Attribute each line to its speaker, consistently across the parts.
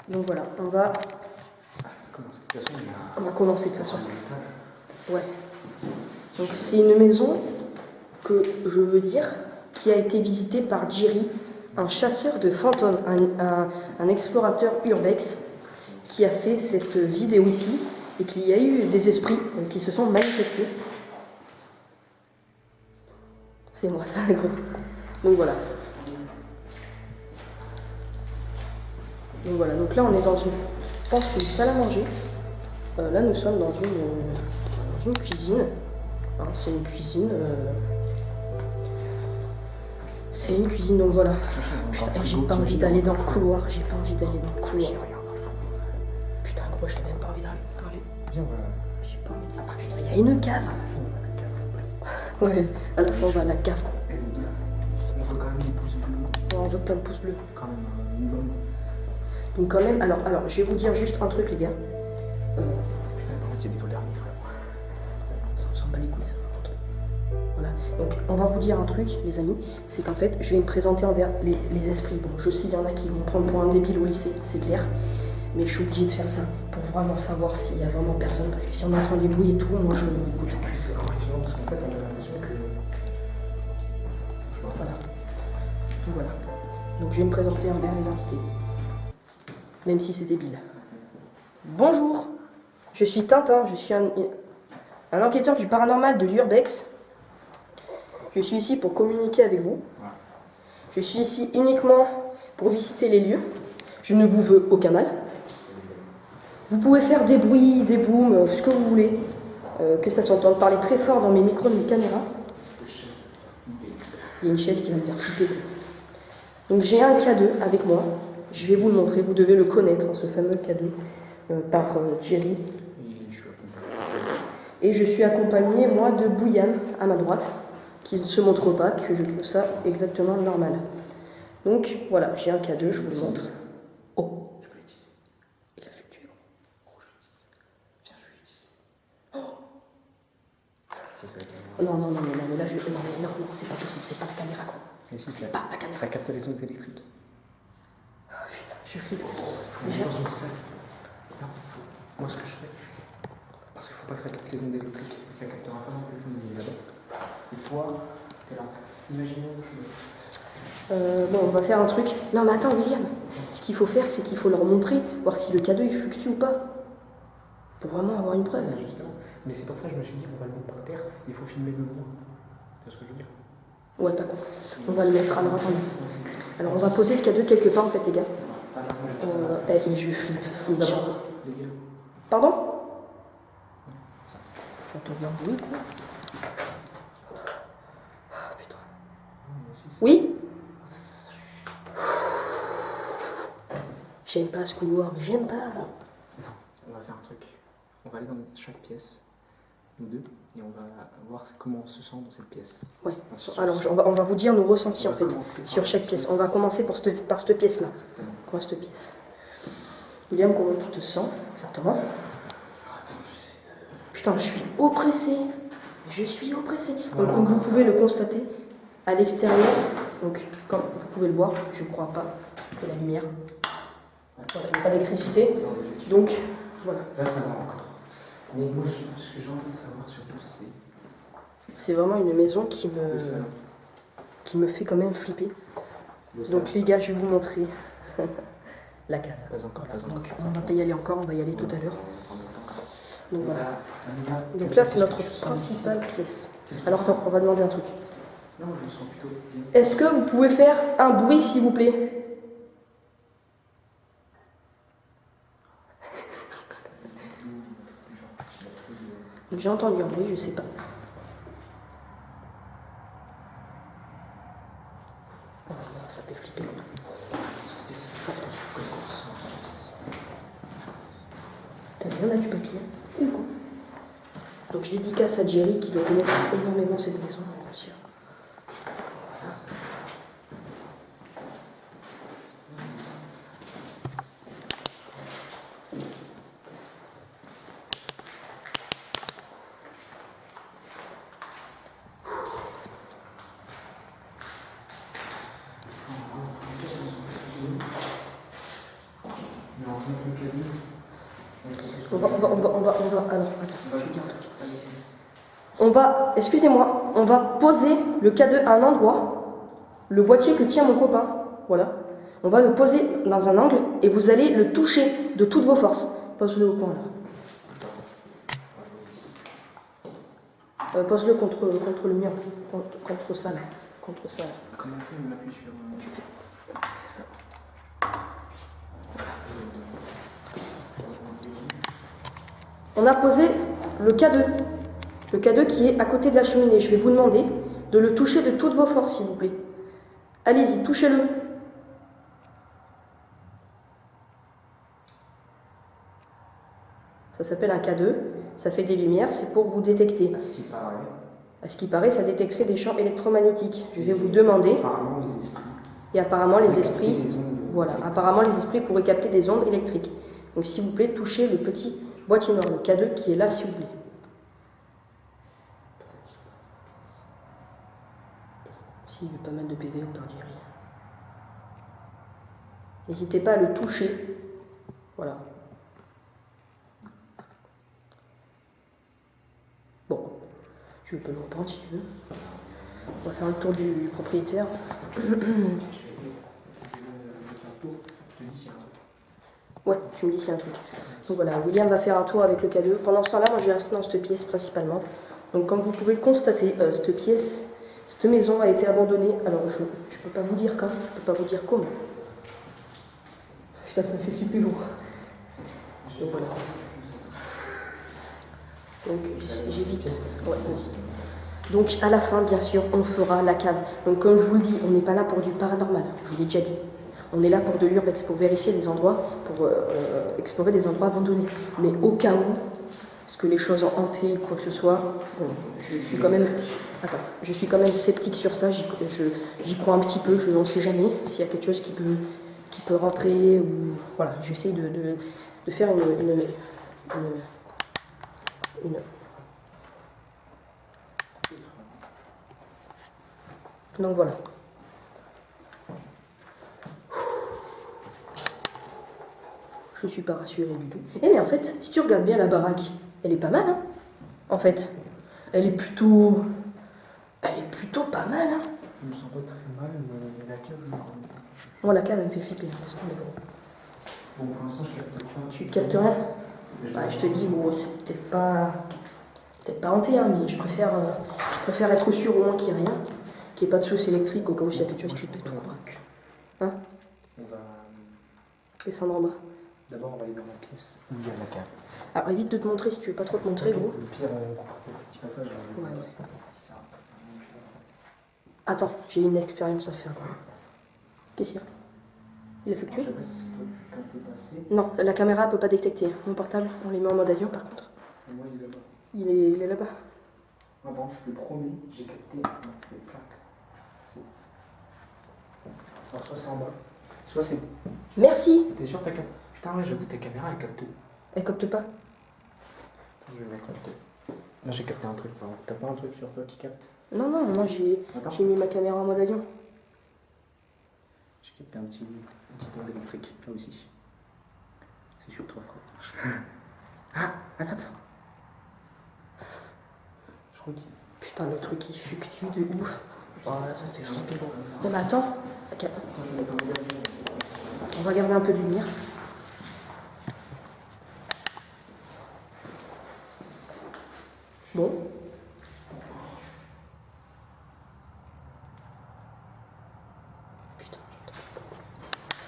Speaker 1: Donc voilà, on va commencer de toute façon. Ouais. Donc c'est une maison que je veux dire qui a été visitée par Jerry, un chasseur de fantômes, un explorateur urbex qui a fait cette vidéo ici et qu'il y a eu des esprits qui se sont manifestés. C'est moi ça, gros. Donc voilà. Donc là on est dans une, je pense, une salle à manger. Là nous sommes dans une cuisine. Hein, c'est une cuisine. C'est une cuisine, donc voilà. Putain, j'ai pas envie d'aller dans le couloir. J'ai pas envie d'aller dans le couloir. Putain, gros, j'ai même pas envie d'aller.
Speaker 2: Viens, voilà.
Speaker 1: J'ai pas envie. Ah putain, il y a une cave. Ouais, à la fin on va à la cave.
Speaker 2: On veut quand même des pouces bleus.
Speaker 1: Ouais, on veut plein de pouces bleus.
Speaker 2: Quand même un minimum.
Speaker 1: Donc quand même, alors je vais vous dire juste un truc les gars.
Speaker 2: Putain, par contre, il y a des toiles derniers, frère.
Speaker 1: Ça me s'en bat les couilles ça. Voilà. Donc on va vous dire un truc les amis, c'est qu'en fait je vais me présenter envers les esprits. Bon, je sais il y en a qui vont prendre pour un débile au lycée, c'est clair. Mais je suis obligé de faire ça pour vraiment savoir s'il y a vraiment personne. Parce que si on entend des bruits et tout, moi je m'écoute.
Speaker 2: C'est impressionnant parce qu'en fait, on a l'impression que.
Speaker 1: Voilà. Donc voilà. Donc je vais me présenter envers les entités. Même si c'est débile. Bonjour, je suis Tintin, je suis un enquêteur du paranormal de l'Urbex. Je suis ici pour communiquer avec vous. Je suis ici uniquement pour visiter les lieux. Je ne vous veux aucun mal. Vous pouvez faire des bruits, des booms, ce que vous voulez. Que ça s'entende parler très fort dans mes micros de mes caméras. Il y a une chaise qui va me faire flipper. Donc j'ai un K2 avec moi. Je vais vous le montrer. Vous devez le connaître, hein, ce fameux K2 par Jerry. Et je suis accompagné, moi, de Bouyan à ma droite, qui ne se montre pas, que je trouve ça exactement normal. Donc voilà, j'ai un K2, je vous le montre. Oh, je peux l'utiliser. Il a fluctué. Gros, je l'utilise. Viens, je vais l'utiliser. Oh non, mais là, non, c'est pas possible, c'est pas la caméra, quoi. C'est pas la caméra.
Speaker 2: Ça capte les ondes électriques.
Speaker 1: Oh putain, je flippe.
Speaker 2: Déjà dans une salle. Non, moi ce que je fais, parce qu'il faut pas que ça capte les ondes électriques, ça captera pas non plus le là-bas. Et toi, t'es là. Imaginons je
Speaker 1: Bon, on va faire un truc. Non, mais attends, William. Ce qu'il faut faire, c'est qu'il faut leur montrer, voir si le cadeau il fluctue ou pas. Pour vraiment avoir une preuve.
Speaker 2: Justement. Mais c'est pour ça que je me suis dit, on va le mettre par terre, il faut filmer de loin. C'est ce que je veux dire.
Speaker 1: Ouais, pas con. On va le mettre. Alors attendez. Alors on va poser le cadeau quelque part en fait, les gars. Et je flippe. D'abord. Pardon? J'entends bien le bruit, quoi. Ah, putain. Oui? J'aime pas ce couloir, mais j'aime pas.
Speaker 2: Non, on va faire un truc. On va aller dans chaque pièce, nous deux, et on va voir comment on se sent dans cette pièce.
Speaker 1: Ouais. Alors on va vous dire nos ressentis en fait sur chaque pièce. On va commencer par cette pièce-là. Quoi, cette pièce? William, comment tu te sens exactement? Putain, je suis oppressé. Je suis oppressé. Donc comme vous pouvez le constater, à l'extérieur, donc comme vous pouvez le voir, je ne crois pas que la lumière. Voilà, il n'y a pas d'électricité. Donc voilà.
Speaker 2: Là, ça va encore. Mais moi, ce que j'ai envie de savoir surtout, c'est.
Speaker 1: C'est vraiment une maison qui me fait quand même flipper. Donc les gars, je vais vous montrer la cave.
Speaker 2: Pas encore, pas encore.
Speaker 1: Donc on va pas y aller encore, on va y aller tout à l'heure. Donc voilà. Donc là, c'est notre principale pièce. Alors attends, on va demander un truc.
Speaker 2: Non, je me sens plutôt.
Speaker 1: Est-ce que vous pouvez faire un bruit, s'il vous plaît? Donc j'ai entendu un bruit, je sais pas. Oh, ça fait flipper. T'as bien là du papier? Donc je dédicace à Jerry qui doit connaître énormément cette maison, bien sûr. Voilà.
Speaker 2: Mais en fait,
Speaker 1: Alors, attends, je vais dire un truc. Excusez-moi, on va poser le K2 à un endroit, le boîtier que tient mon copain, voilà. On va le poser dans un angle et vous allez le toucher de toutes vos forces. Pose-le au coin là. Pose-le contre le mur, contre ça là. Contre ça là.
Speaker 2: Comment on fait? On appuie sur.
Speaker 1: Tu fais ça. On a posé le K2. Le K2 qui est à côté de la cheminée. Je vais vous demander de le toucher de toutes vos forces, s'il vous plaît. Allez-y, touchez-le. Ça s'appelle un K2. Ça fait des lumières, c'est pour vous détecter.
Speaker 2: À ce qui paraît.
Speaker 1: À ce qui paraît, ça détecterait des champs électromagnétiques. Je vais vous demander.
Speaker 2: Apparemment, les esprits.
Speaker 1: Et apparemment, les esprits. Voilà, apparemment, les esprits pourraient capter des ondes électriques. Donc, s'il vous plaît, touchez le petit boîtier noir, le K2 qui est là, s'il vous plaît. S'il veut pas mal de PV, on perd rien. N'hésitez pas à le toucher. Voilà. Bon, je peux le reprendre si tu veux. On va faire le tour du propriétaire. Ouais, tu me dis s'il y a un truc. Donc voilà, William va faire un tour avec le K2. Pendant ce temps-là, moi je vais rester dans cette pièce principalement. Donc comme vous pouvez le constater, cette pièce, cette maison a été abandonnée. Alors je ne peux pas vous dire quand, je ne peux pas vous dire comment. Ça me fait super lourd. Donc voilà. Donc j'évite. Ouais, vas-y. Donc à la fin, bien sûr, on fera la cave. Donc comme je vous le dis, on n'est pas là pour du paranormal, je vous l'ai déjà dit. On est là pour de l'urbex, pour vérifier des endroits, pour explorer des endroits abandonnés. Mais au cas où, est-ce que les choses ont hanté, quoi que ce soit, bon, je suis quand même sceptique sur ça, j'y crois un petit peu, je n'en sais jamais, s'il y a quelque chose qui peut rentrer, ou voilà, j'essaie de faire une donc voilà. Je suis pas rassurée du tout. Eh mais en fait, si tu regardes bien la baraque, elle est pas mal, hein. En fait, elle est plutôt pas mal, hein.
Speaker 2: Je me sens pas très mal, mais la cave,
Speaker 1: Moi, la cave, elle me fait flipper, hein,
Speaker 2: bon, pour l'instant, je capte pas.
Speaker 1: Tu captes rien? Bah, je te dis, bon, c'est peut-être pas hanté, hein, mais je préfère être sûr au moins qu'il n'y ait rien, qu'il n'y ait pas de source électrique au cas où il y a quelque chose qui pète. Hein?
Speaker 2: On va
Speaker 1: Descendre en bas.
Speaker 2: d'abord, on va aller dans la pièce où il y a la cave.
Speaker 1: Alors évite de te montrer si tu veux pas trop te montrer, gros.
Speaker 2: Le pire, on coupe le petit passage.
Speaker 1: Ouais. Attends, j'ai une expérience à faire. Qu'est-ce qu'il y a? Il a fluctué?
Speaker 2: Je sais pas si quand t'es passé.
Speaker 1: Non, la caméra peut pas détecter. Mon portable, on les met en mode avion par contre.
Speaker 2: Et moi, il est là-bas.
Speaker 1: Il est là-bas.
Speaker 2: Ah bon, je te promets, j'ai capté un petit peu de plaque. Alors, soit c'est en bas, soit c'est.
Speaker 1: Merci.
Speaker 2: T'es sûr ta caméra? Putain, ouais, j'avoue, ta caméra, elle capte.
Speaker 1: Elle capte pas.
Speaker 2: Je vais la capter. Là, j'ai capté un truc, par exemple. T'as pas un truc sur toi qui capte?
Speaker 1: Non, moi j'ai mis ma caméra en mode avion.
Speaker 2: J'ai capté un petit point électrique, là aussi. C'est sur toi, frère. Ah, attends. Je crois qu'il.
Speaker 1: Putain, le truc il fluctue de ouf. Oh, là, ça fait flipper. Non, mais attends. Ok.
Speaker 2: Attends, je vais mettre un regard.
Speaker 1: On va garder un peu de lumière. Bon. Putain.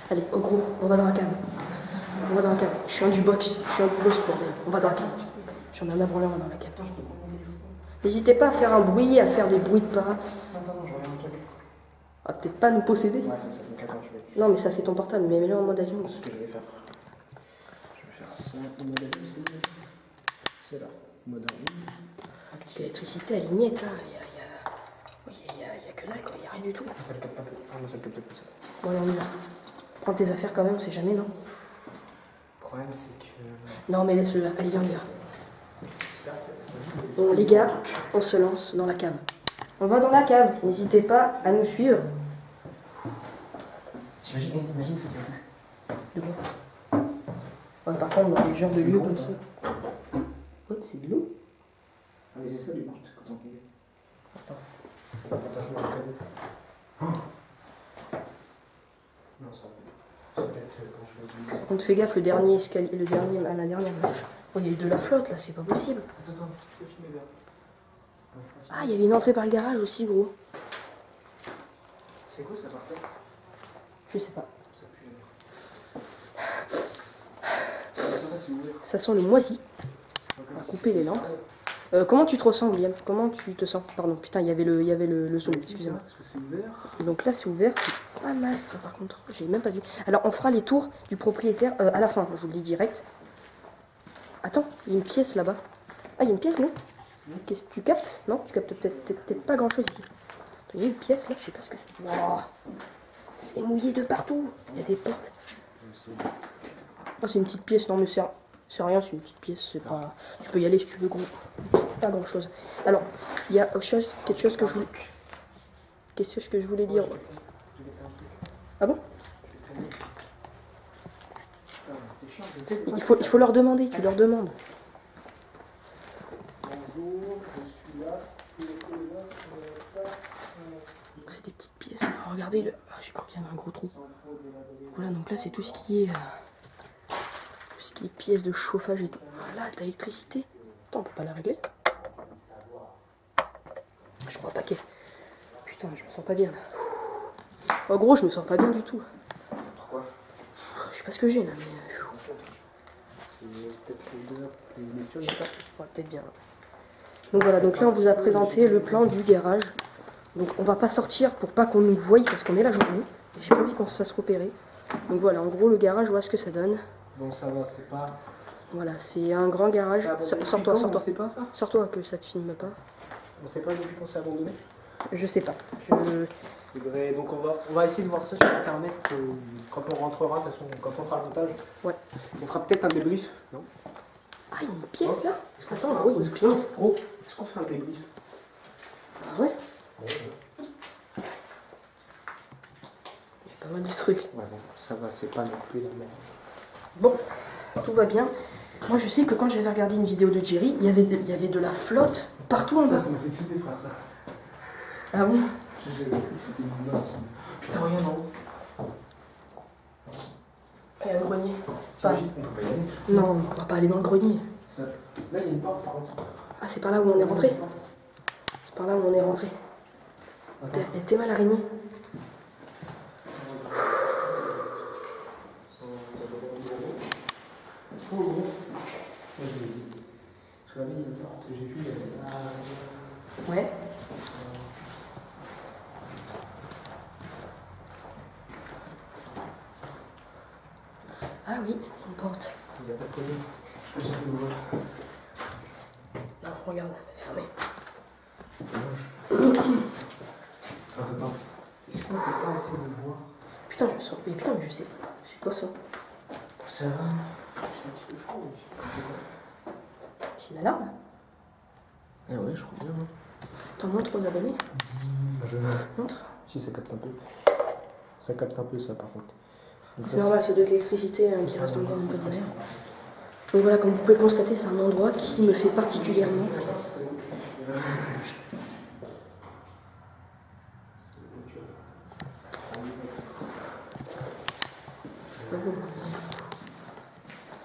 Speaker 1: Allez, au gros, on va dans la cave. On va dans la cave. Je suis en du box. Je suis en du box pour rien. On va dans la cave. J'en ai un branleur dans la cave.
Speaker 2: Attends, je peux prendre mon téléphone.
Speaker 1: N'hésitez pas à faire un bruit, à faire des bruits de pas.
Speaker 2: Attends, je regarde un truc.
Speaker 1: Ah, peut-être pas nous posséder.
Speaker 2: Ouais, c'est ça, donc attends, je vais.
Speaker 1: Non, mais ça c'est ton portable, mais mets-le en mode avion.
Speaker 2: C'est ce que je vais faire. Je vais faire ça. Mode avion, s'il vous plaît. C'est là. Mode avion.
Speaker 1: Parce que l'électricité, elle est niette, hein. Il y a que dalle, quoi. Il y a rien du tout.
Speaker 2: Ça le capte un peu. Ah, non, ça le capte plus. Ça.
Speaker 1: Bon, allez, on y va. Prends tes affaires quand même, on sait jamais, non?
Speaker 2: Le problème, c'est que.
Speaker 1: Non, mais laisse-le là. Allez, viens, viens. Bon, les gars, on se lance dans la cave. On va dans la cave. N'hésitez pas à nous suivre.
Speaker 2: Imagine, c'est bien vu.
Speaker 1: De quoi? Ouais, par contre, dans des genres de
Speaker 2: C'est
Speaker 1: lieux
Speaker 2: bon,
Speaker 1: comme
Speaker 2: ça.
Speaker 1: ça. Ouais, c'est de l'eau.
Speaker 2: Ah, mais c'est ça du coup, quand on regarde.
Speaker 1: Attends.
Speaker 2: Attends, je me reconnais. Non, ça va. C'est peut-être quand je vais dire.
Speaker 1: Par contre, fais gaffe, le dernier escalier, à la dernière marche. Oh, il y a eu de la flotte là, c'est pas possible.
Speaker 2: Attends, je peux filmer vers.
Speaker 1: Ah, il y avait une entrée par le garage aussi, gros.
Speaker 2: C'est quoi ça par contre?
Speaker 1: Je sais pas.
Speaker 2: Ça pue la merde. Ça va, c'est ouvert.
Speaker 1: Ça sent le moisi. On va couper les lampes. Comment tu te ressens, William? Comment tu te sens? Pardon, putain, il y avait le zoom, excusez-moi.
Speaker 2: Parce que c'est ouvert.
Speaker 1: Donc là, c'est ouvert, c'est pas mal ça par contre. J'ai même pas vu. Alors, on fera les tours du propriétaire à la fin, je vous le dis direct. Attends, il y a une pièce là-bas. Ah, il y a une pièce, non? Qu'est-ce que tu captes? Non, tu captes peut-être pas grand-chose ici. Il y a une pièce là, je sais pas ce que c'est. Wouah, c'est mouillé de partout. Il y a des portes. Oh, c'est une petite pièce, non mais c'est rien, c'est une petite pièce, c'est pas. Tu peux y aller si tu veux, gros. Pas grand chose. Alors, il y a quelque chose que je voulais dire. Ah bon? Il faut leur demander, tu leur demandes.
Speaker 2: Bonjour, je suis là.
Speaker 1: C'est des petites pièces. Regardez, ah, j'ai cru qu'il y avait un gros trou. Voilà, donc là c'est tout ce qui est pièces de chauffage et tout. Là, t'as l'électricité. Attends, on peut pas la régler? Je crois pas qu'elle. Putain, je me sens pas bien là. Oh gros, je me sens pas bien du tout.
Speaker 2: Pourquoi?
Speaker 1: Je sais pas ce que j'ai là, mais.
Speaker 2: C'est peut-être l'odeur,
Speaker 1: Je sais pas, ouais, peut-être bien. Donc voilà, donc là on vous a présenté le plan du garage. Donc on va pas sortir pour pas qu'on nous voie parce qu'on est la journée. J'ai pas envie qu'on se fasse repérer. Donc voilà, en gros le garage, voilà ce que ça donne.
Speaker 2: Bon, ça va, c'est pas.
Speaker 1: Voilà, c'est un grand garage. Sors-toi,
Speaker 2: On
Speaker 1: sors-toi.
Speaker 2: sait pas ça?
Speaker 1: Sors-toi que ça te filme pas.
Speaker 2: On sait pas depuis qu'on s'est abandonné?
Speaker 1: Je sais pas.
Speaker 2: Donc on va essayer de voir ça sur internet quand on rentrera, de toute façon, quand on fera le montage.
Speaker 1: Ouais.
Speaker 2: On fera peut-être un débrief, non?
Speaker 1: Ah, il y a une pièce là? Attends,
Speaker 2: gros,
Speaker 1: gros, il y a une pièce.
Speaker 2: Est-ce qu'on fait un débrief?
Speaker 1: Ah ouais? Il y a pas mal de trucs.
Speaker 2: Ouais, bon, ça va, c'est pas non plus la merde.
Speaker 1: Bon, tout va bien. Moi je sais que quand j'avais regardé une vidéo de Jerry, il y avait de la flotte partout en bas.
Speaker 2: Ça m'a fait flipper, frère, ça.
Speaker 1: Ah bon?
Speaker 2: C'était une blague. Putain, regarde en haut.
Speaker 1: Il y a un grenier.
Speaker 2: T'imagines qu'on peut pas y aller?
Speaker 1: Non, on va pas aller dans le grenier.
Speaker 2: Là, il y a une porte, par contre.
Speaker 1: Ah, c'est par là où on est rentré? C'est par là où on est rentré. T'es mal araignée.
Speaker 2: Oh, gros. Parce que là, il y a une porte que j'ai vue.
Speaker 1: Ouais. Ah oui, une porte.
Speaker 2: Il n'y a pas de connue. Je sais plus où.
Speaker 1: Non, regarde, c'est fermé.
Speaker 2: Attends. Est-ce qu'on peut pas essayer de voir?
Speaker 1: Putain, je me sens. Mais putain, mais je sais pas. C'est quoi ça?
Speaker 2: Ça va. C'est un petit peu chaud.
Speaker 1: C'est une alarme?
Speaker 2: Eh ouais, je crois bien. Hein.
Speaker 1: T'en montres aux abonnés? Montre.
Speaker 2: Si, ça capte un peu. Ça capte un peu, ça, par contre.
Speaker 1: C'est normal, c'est de l'électricité qui reste encore un peu dans l'air. Donc voilà, comme vous pouvez le constater, c'est un endroit qui me fait particulièrement.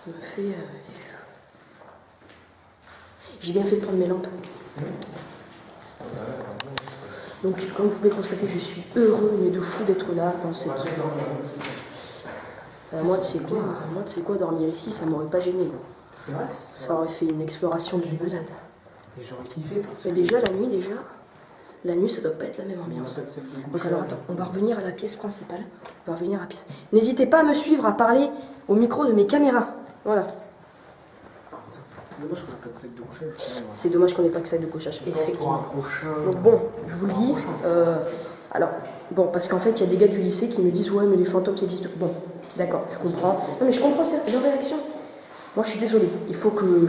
Speaker 1: Ça me fait. J'ai bien fait de prendre mes lampes. Donc, comme vous pouvez le constater, je suis heureux, mais de fou d'être là dans cette. Moi, tu sais quoi, dormir ici, ça m'aurait pas gêné.
Speaker 2: C'est vrai.
Speaker 1: Ça aurait fait une exploration de malade.
Speaker 2: Et j'aurais kiffé parce que.
Speaker 1: Mais déjà, la nuit, ça doit pas être la même ambiance. Donc alors, attends, on va revenir à la pièce principale. On va revenir à la pièce. N'hésitez pas à me suivre, à parler au micro de mes caméras. Voilà.
Speaker 2: C'est dommage qu'on n'a pas de sac de couchage.
Speaker 1: C'est dommage qu'on n'ait pas que ça de couchage, effectivement.
Speaker 2: Prochain.
Speaker 1: Donc bon, je vous le dis. Alors, bon, parce qu'en fait, il y a des gars du lycée qui me disent ouais, mais les fantômes, ça existe. Bon, d'accord, je comprends. Non, mais je comprends leur réaction. Moi, je suis désolée. Il faut que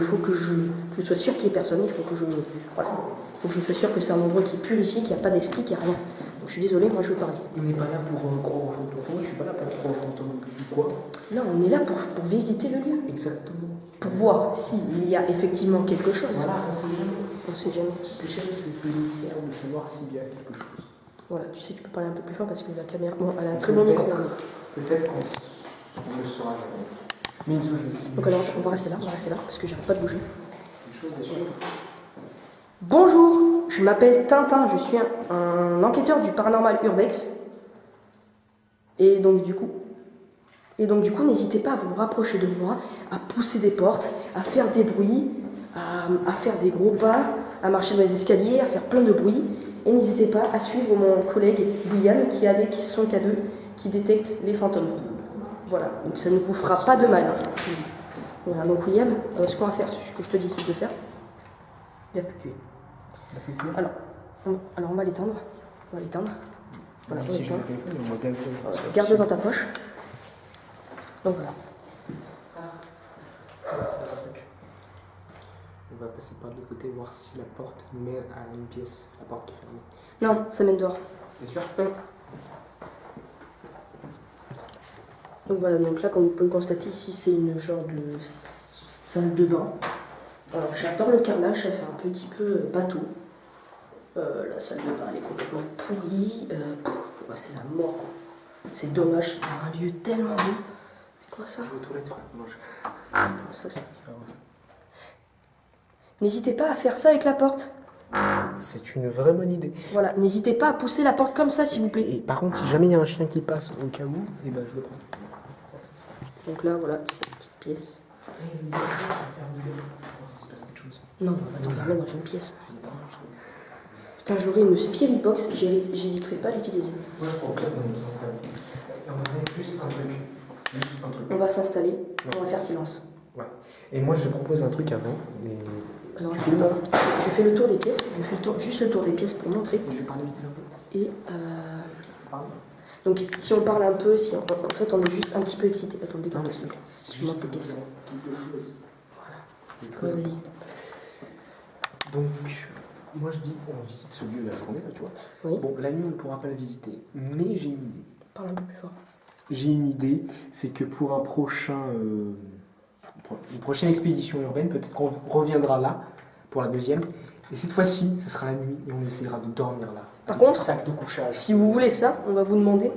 Speaker 1: je sois sûr qu'il n'y ait personne. Il faut que je sois sûr que c'est un endroit qui est purifié, qu'il n'y a pas d'esprit, qu'il n'y a rien. Donc, je suis désolée, moi, je veux parler.
Speaker 2: On n'est pas là pour croire aux fantômes. Moi, je suis pas là pour croire aux fantômes. Quoi?
Speaker 1: Non, on est là pour visiter le lieu.
Speaker 2: Exactement.
Speaker 1: Pour voir s'il y a effectivement quelque chose.
Speaker 2: Voilà, on sait jamais.
Speaker 1: On sait jamais.
Speaker 2: Ce que j'aime, c'est l'initiaire de savoir s'il y a quelque chose.
Speaker 1: Voilà, tu sais, tu peux parler un peu plus fort parce que la caméra. Bon, elle a un très bon micro. Hein.
Speaker 2: Peut-être qu'on ne le saura jamais. Mais une chose est sûre.
Speaker 1: Donc alors, on va rester là, parce que j'arrête pas de bouger.
Speaker 2: Une chose est sûre.
Speaker 1: Bonjour, je m'appelle Tintin, je suis un enquêteur du paranormal urbex. Et donc du coup, n'hésitez pas à vous rapprocher de moi, à pousser des portes, à faire des bruits, à faire des gros pas, à marcher dans les escaliers, à faire plein de bruit. Et n'hésitez pas à suivre mon collègue William qui est avec son K2 qui détecte les fantômes. Voilà, donc ça ne vous fera pas de mal. Hein. Voilà, donc William, ce qu'on va faire, ce que je te décide de faire, il a fluctué. Alors, on va l'éteindre. On va l'éteindre. Voilà,
Speaker 2: Si j'ai le téléphone, on va garder.
Speaker 1: Garde-le dans ta poche. Donc voilà.
Speaker 2: On va passer par de l'autre côté, voir si la porte nous met à une pièce, la porte qui est fermée.
Speaker 1: Non, ça mène dehors.
Speaker 2: Bien sûr.
Speaker 1: Donc voilà, donc là, comme vous pouvez le constater, ici, c'est une genre de salle de bain. Alors j'adore le carrelage, ça fait un petit peu bateau. La salle de bain, elle est complètement pourrie. Ouais, c'est la mort, quoi. C'est dommage, c'est un lieu tellement beau. C'est quoi ça?
Speaker 2: Je vais aux toilettes, frère. Mange.
Speaker 1: Ça, c'est...
Speaker 2: C'est pas grave.
Speaker 1: N'hésitez pas à faire ça avec la porte.
Speaker 2: C'est une vraie bonne idée.
Speaker 1: Voilà, n'hésitez pas à pousser la porte comme ça, s'il vous plaît.
Speaker 2: Et par contre, si jamais il y a un chien qui passe au cas où, eh ben, je le prends.
Speaker 1: Donc là, voilà, c'est une petite pièce. Non, on va s'enfermer dans une pièce. Putain, j'aurais une spirit box, j'hésiterai pas à l'utiliser.
Speaker 2: Moi, je propose qu'on s'installe. On va faire juste un truc. Juste un truc.
Speaker 1: On va s'installer, on va faire silence.
Speaker 2: Ouais. Et moi, je propose un truc avant.
Speaker 1: Alors, je fais le tour des pièces, juste le tour des pièces pour montrer.
Speaker 2: Je vais parler vite un peu.
Speaker 1: Et donc, si on parle un peu, si en fait on est juste un petit peu excité. Attends, décale-toi s'il te plaît. Je monte les pièces.
Speaker 2: Quelque chose.
Speaker 1: Voilà. Ouais, vas-y.
Speaker 2: Donc, moi je dis on visite ce lieu la journée, là, tu vois.
Speaker 1: Oui.
Speaker 2: Bon, la nuit on ne pourra pas la visiter, mais j'ai une idée.
Speaker 1: Parle un peu plus fort.
Speaker 2: J'ai une idée, c'est que pour un une prochaine expédition urbaine, peut-être qu'on reviendra là pour la deuxième. Et cette fois-ci, ce sera la nuit et on essaiera de dormir là.
Speaker 1: Par
Speaker 2: Avec
Speaker 1: contre,
Speaker 2: un sac de couchage.
Speaker 1: Si vous voulez ça, on va vous demander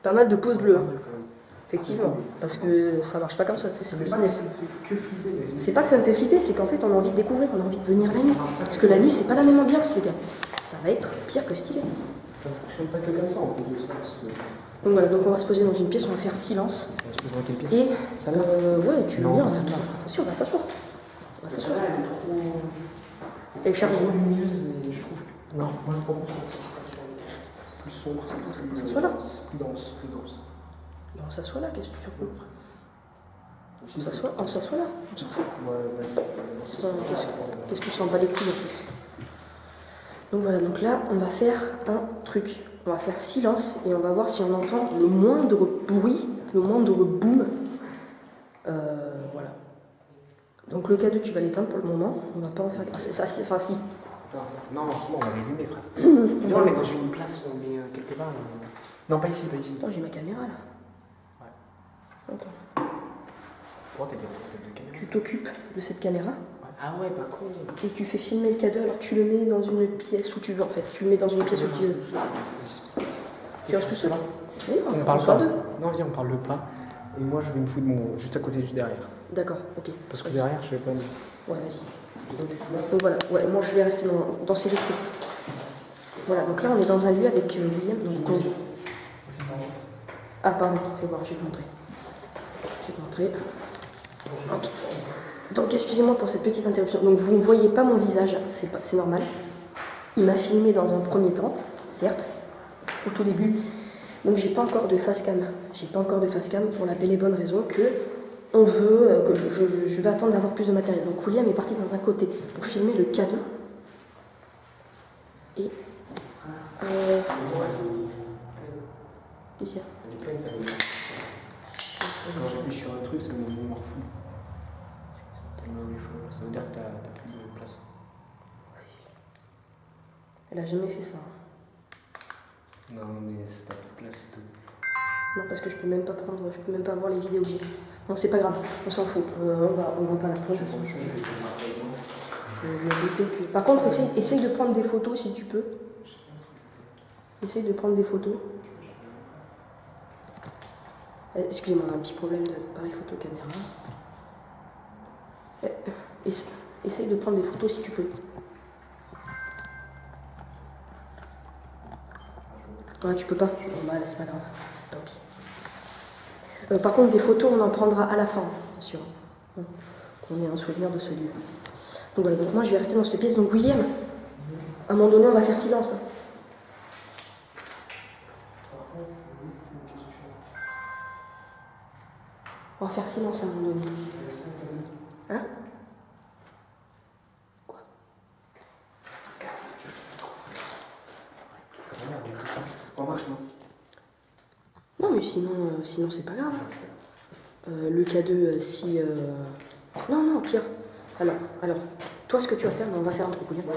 Speaker 1: pas mal de pouces bleus. Hein. Effectivement, parce que ça marche pas comme ça, tu sais, c'est le business. C'est pas que ça me fait flipper, c'est qu'en fait on a envie de découvrir, on a envie de venir la nuit. Parce que la nuit c'est pas la même ambiance les gars. Ça va être pire que stylé.
Speaker 2: Ça ne fonctionne pas que comme ça en plus de ça.
Speaker 1: Donc voilà, donc on va se poser dans une pièce, on va faire silence.
Speaker 2: On se pose dans quelle pièce?
Speaker 1: Et
Speaker 2: Ça là
Speaker 1: ouais, tu veux
Speaker 2: Non,
Speaker 1: bien.
Speaker 2: pas celle-là.
Speaker 1: Si, on va s'asseoir. On va s'asseoir.
Speaker 2: Elle est trop.
Speaker 1: Et chargée.
Speaker 2: Trop lumineuse et je trouve. Non, moi je propose qu'on s'assoie sur une pièce plus sombre,
Speaker 1: On s'assoit là.
Speaker 2: plus dense, plus dense.
Speaker 1: Mais on s'assoit là, qu'est-ce que tu fous? On s'assoit là, on s'en fout. Qu'est-ce que tu s'en bats les couilles en fait? Donc voilà, donc là on va faire un truc. On va faire silence et on va voir si on entend le moindre bruit, le moindre boom. Voilà. Donc le K2 tu vas l'éteindre pour le moment. On va pas en faire. Enfin si.
Speaker 2: Non, justement, on va l'allumer, frère. Viens, on le met dans une place, on le met quelque part. Non, pas ici, pas ici.
Speaker 1: Attends, j'ai ma caméra là.
Speaker 2: Ouais.
Speaker 1: Attends.
Speaker 2: Pourquoi t'as deux caméras?
Speaker 1: Tu t'occupes de cette caméra
Speaker 2: Ah ouais, pas con.
Speaker 1: et tu fais filmer le K2, alors tu le mets dans une pièce où tu veux en fait. Tu le mets dans une pièce où tu veux. Tu restes tout seul. Oui,
Speaker 2: On
Speaker 1: on
Speaker 2: parle
Speaker 1: soit
Speaker 2: pas.
Speaker 1: deux.
Speaker 2: Non, viens, on parle le pas. Et moi, je vais me foutre juste à côté du derrière.
Speaker 1: D'accord, ok.
Speaker 2: Parce que
Speaker 1: Vas-y.
Speaker 2: derrière, je vais pas me.
Speaker 1: Ouais, vas-y. Donc voilà, ouais, moi je vais rester dans ces espèces. Voilà, donc là on est dans un lieu avec William. Donc, Ah pardon, fais voir, je vais te montrer. Ok. Donc excusez-moi pour cette petite interruption. Donc vous ne voyez pas mon visage, c'est normal. Il m'a filmé dans un premier temps, certes, au tout début. Donc j'ai pas encore de face cam. Pour la belle et bonne raison que on veut, que je vais attendre d'avoir plus de matériel. Donc William est parti dans un côté pour filmer le K2. Et qu'est-ce qu'il y a?
Speaker 2: Quand j'appuie sur un truc, ça me rend fou. Ça veut dire que t'as plus de place.
Speaker 1: Elle a jamais fait ça.
Speaker 2: Non, mais c'est t'as plus de place et tout.
Speaker 1: Non, parce que je peux même pas prendre, je peux même pas voir les vidéos. Non, c'est pas grave, on s'en fout. On va pas la prendre. Par contre, essaye de prendre des photos si tu peux. Essaye de prendre des photos. Excusez-moi, on a un petit problème de pareil photo caméra. Essaye de prendre des photos si tu peux. Ouais, tu peux pas. Bon, bah, c'est pas grave. Tant pis. Par contre, des photos, on en prendra à la fin, bien sûr. Qu'on ait un souvenir de ce lieu. Donc voilà, donc moi je vais rester dans cette pièce. Donc William, à un moment donné, on va faire silence. Hein. On va faire silence à un moment donné. Hein? Quoi? Non, mais sinon c'est pas grave. Le K2, si... Non, pire. Alors, toi, ce que tu vas faire, on va faire un truc, William.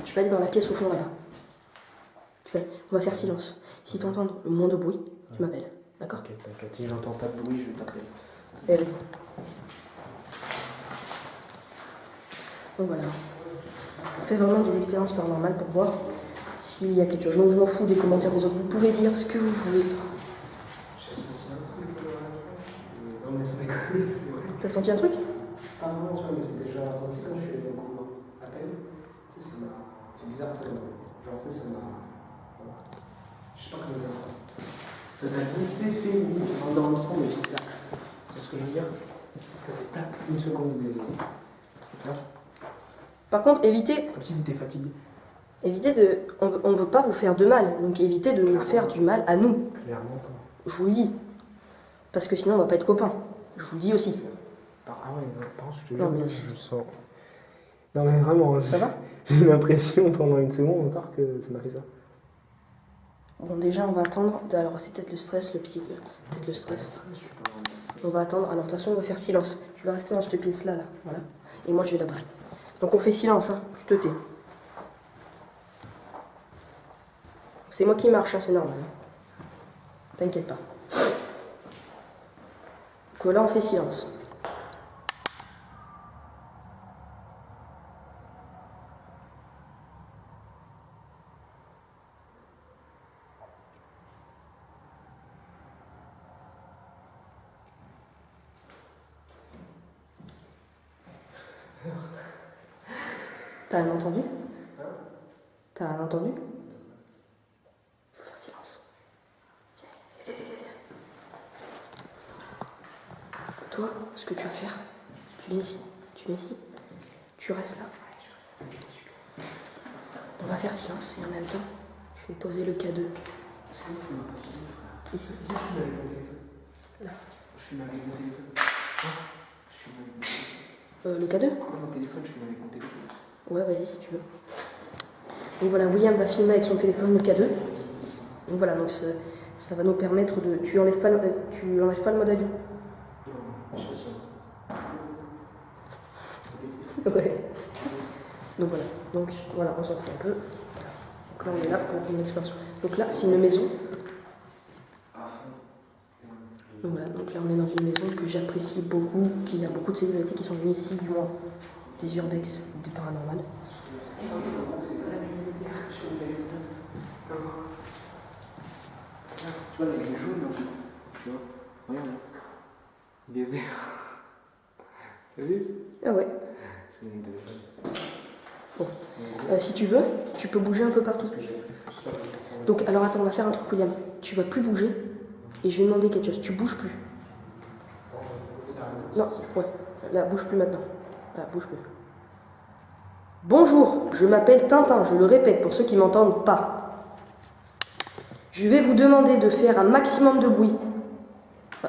Speaker 1: Tu vas aller dans la pièce au fond, là-bas. On va faire silence. Si tu entends le moindre bruit, tu m'appelles. D'accord?
Speaker 2: Ok, t'inquiète. Si j'entends pas de bruit, je vais t'appeler.
Speaker 1: Allez, vas-y. Donc voilà. On fait vraiment des expériences paranormales pour voir s'il y a quelque chose. Donc je m'en fous des commentaires des autres. Vous pouvez dire ce que vous voulez.
Speaker 2: J'ai senti un truc. Non, mais ça déconne, c'est vrai.
Speaker 1: T'as senti un truc?
Speaker 2: Pas vraiment, mais c'était genre, quand je suis allé dans le cours à peine, tu sais, ça m'a fait bizarre, genre, tu sais, ça m'a. Je sais pas comment dire ça. Ça m'a vite fait un endormissement, mais vite lax. C'est ce que je veux dire? Ça fait tac, une seconde.
Speaker 1: Par contre, évitez.
Speaker 2: Comme si t'étais fatigué.
Speaker 1: Évitez de. On veut pas vous faire de mal. Donc évitez de nous faire du mal à nous.
Speaker 2: Clairement pas.
Speaker 1: Je vous le dis. Parce que sinon on va pas être copains. Je vous le dis aussi.
Speaker 2: Ah ouais, non, par contre, je te
Speaker 1: Non,
Speaker 2: jure,
Speaker 1: mais
Speaker 2: je me sens. Non, mais vraiment,
Speaker 1: Ça va?
Speaker 2: j'ai l'impression pendant une seconde encore que ça m'a fait ça.
Speaker 1: Bon, déjà on va attendre. Alors c'est peut-être le stress, le psy. Peut-être le stress. On va attendre. Alors de toute façon on va faire silence. Je vais rester dans cette pièce là. Voilà. Et moi je vais là-bas. Donc on fait silence, hein. Tu te tais. C'est moi qui marche, hein, c'est normal. T'inquiète pas. Donc là on fait silence. T'as rien entendu? T'as rien entendu? Faut faire silence. Viens. Toi, ce que tu vas faire, tu viens ici. Tu restes là. On va faire silence et en même temps, je vais poser le K2. Ici. Là.
Speaker 2: Je filme avec mon téléphone. Je filme avec mon téléphone.
Speaker 1: Le K2?
Speaker 2: Mon téléphone, je filme avec mon téléphone.
Speaker 1: Ouais, vas-y si tu veux. Donc voilà, William va filmer avec son téléphone le K2. Donc voilà, donc ça va nous permettre de... Tu enlèves pas le mode avion?
Speaker 2: Non, je fais ça.
Speaker 1: Ouais. Donc voilà, on s'en fout un peu. Donc là on est là pour une exploration. Donc là c'est une maison. Donc voilà, donc là on est dans une maison que j'apprécie beaucoup, qu'il y a beaucoup de célébrités qui sont venues ici, du moins des urbex, des paranormales.
Speaker 2: Tu vois, il est jaune, là. Tu vois, regarde là. Il est vert. T'as vu?
Speaker 1: Ah ouais.
Speaker 2: C'est mon téléphone.
Speaker 1: Bon. Si tu veux, tu peux bouger un peu partout. Donc alors attends, on va faire un truc, William. Tu vas plus bouger et je vais demander quelque chose. Tu bouges plus. Non, ouais. Là, bouge plus maintenant. Là, bouge plus. Bonjour, je m'appelle Tintin, je le répète pour ceux qui m'entendent pas. Je vais vous demander de faire un maximum de bruit.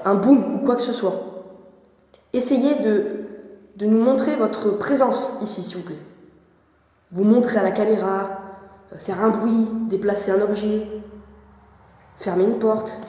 Speaker 1: Un boom ou quoi que ce soit. Essayez de nous montrer votre présence ici, s'il vous plaît. Vous montrer à la caméra, faire un bruit, déplacer un objet, fermer une porte.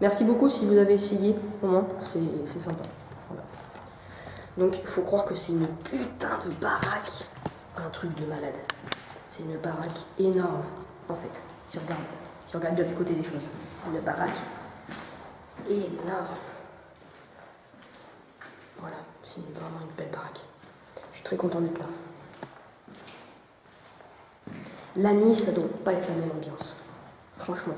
Speaker 1: Merci beaucoup si vous avez essayé, au moins, c'est sympa. Voilà. Donc, il faut croire que c'est une putain de baraque. Un truc de malade. C'est une baraque énorme, en fait. Si on regarde bien du côté des choses. C'est une baraque énorme. Voilà, c'est vraiment une belle baraque. Je suis très content d'être là. La nuit, ça doit pas être la même ambiance. Franchement.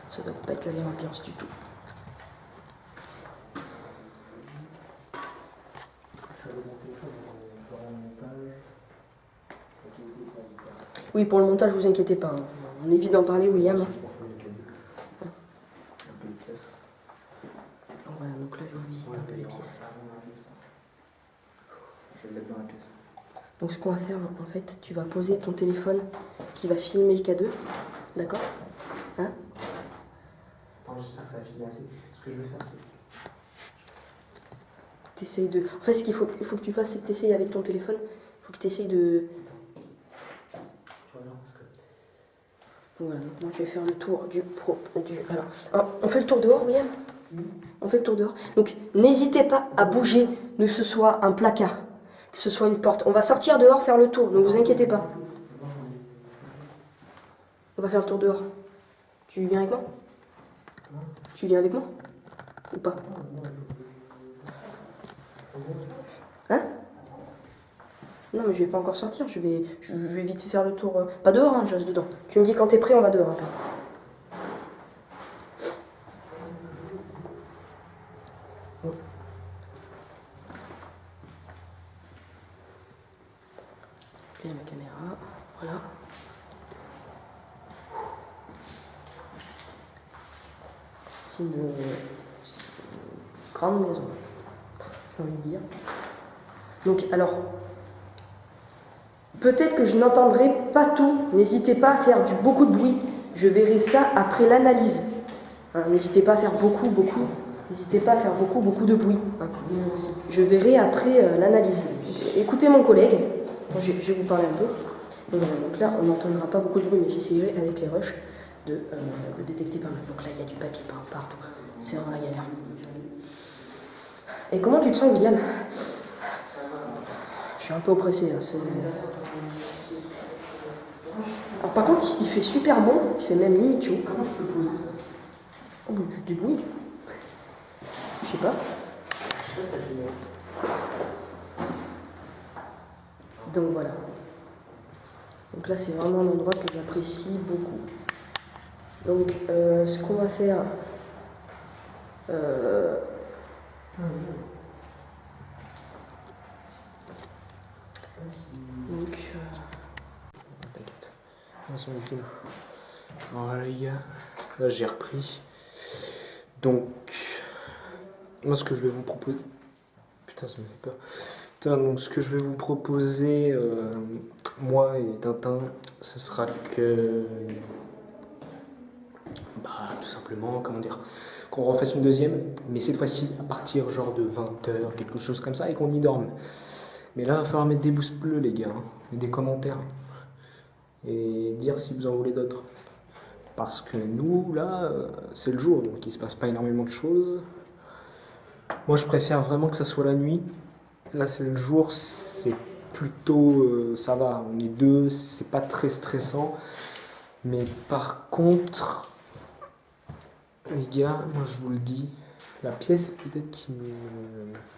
Speaker 1: Ça doit pas être la même ambiance du tout. Oui, pour le montage, vous inquiétez pas. Hein. On évite d'en parler, William. Donc voilà, donc là, je vous visite un peu les pièces.
Speaker 2: Je vais le mettre dans la pièce.
Speaker 1: Donc ce qu'on va faire, en fait, tu vas poser ton téléphone qui va filmer le K2. D'accord? Hein?
Speaker 2: J'espère que ça va filmer assez. Ce que je vais faire, c'est...
Speaker 1: T'essayes de... En fait, ce qu'il faut que tu fasses, c'est que tu essayes avec ton téléphone. Il faut que tu essayes de... Voilà, donc moi je vais faire le tour du... Alors, on fait le tour dehors, William? On fait le tour dehors. Donc, n'hésitez pas à bouger, que ce soit un placard, que ce soit une porte. On va sortir dehors, faire le tour, ne vous inquiétez pas. On va faire le tour dehors. Tu viens avec moi? Tu viens avec moi? Ou pas? Hein? Non, mais je vais pas encore sortir, je vais vite faire le tour. Pas dehors, hein, je reste dedans. Tu me dis quand t'es prêt, on va dehors. Attends. Et ma caméra, voilà. C'est une grande maison, j'ai envie de dire. Donc, alors, peut-être que je n'entendrai pas tout. N'hésitez pas à faire beaucoup de bruit. Je verrai ça après l'analyse. Hein, n'hésitez pas à faire beaucoup. N'hésitez pas à faire beaucoup de bruit. Hein. Je verrai après l'analyse. Écoutez mon collègue. Je vais vous parler un peu. Donc là, on n'entendra pas beaucoup de bruit, mais j'essaierai avec les rushs de le détecter par là. Donc là, il y a du papier partout. C'est vraiment la galère. Et comment tu te sens, William? Je suis un peu oppressé. Hein, alors, par contre, il fait super bon. Il fait même limite chaud.
Speaker 2: Comment je peux poser ça?
Speaker 1: Oh, tu te débrouilles. Je sais pas.
Speaker 2: Je sais pas si ça fait bien.
Speaker 1: Donc voilà. Donc là, c'est vraiment un endroit que j'apprécie beaucoup. Donc, ce qu'on va faire... Donc...
Speaker 2: T'inquiète. Voilà les gars. Là j'ai repris. Donc... Moi ce que je vais vous proposer... Putain ça me fait peur. Putain, donc ce que je vais vous proposer, moi et Tintin, ce sera que... Bah tout simplement, comment dire... Qu'on refasse une deuxième, mais cette fois-ci à partir genre de 20h, quelque chose comme ça, et qu'on y dorme. Mais là, il va falloir mettre des pouces bleus, les gars, hein, et des commentaires. Et dire si vous en voulez d'autres. Parce que nous, là, c'est le jour, donc il se passe pas énormément de choses. Moi, je préfère vraiment que ça soit la nuit. Là, c'est le jour, c'est plutôt... ça va, on est deux, c'est pas très stressant. Mais par contre, les gars, moi je vous le dis, la pièce peut-être qui me...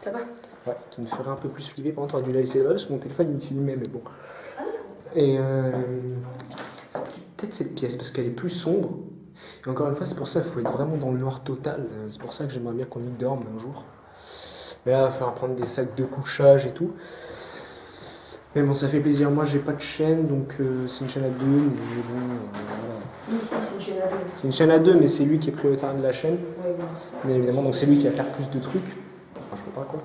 Speaker 1: Ça va?
Speaker 2: Ouais, qui me ferait un peu plus flipper. Par contre, on aurait dû la laisser là parce que mon téléphone il me filmait, mais bon. Et peut-être cette pièce parce qu'elle est plus sombre. Et encore une fois, c'est pour ça qu'il faut être vraiment dans le noir total. C'est pour ça que j'aimerais bien qu'on y dorme un jour. Mais là, il va falloir prendre des sacs de couchage et tout. Mais bon, ça fait plaisir. Moi, j'ai pas de chaîne, donc c'est une chaîne à deux. Mais bon, voilà.
Speaker 1: Oui, c'est une chaîne à deux.
Speaker 2: C'est une chaîne à deux, mais c'est lui qui est prioritaire de la chaîne.
Speaker 1: Oui, oui.
Speaker 2: Bien évidemment, donc c'est lui qui va faire plus de trucs. Enfin, je peux pas quoi.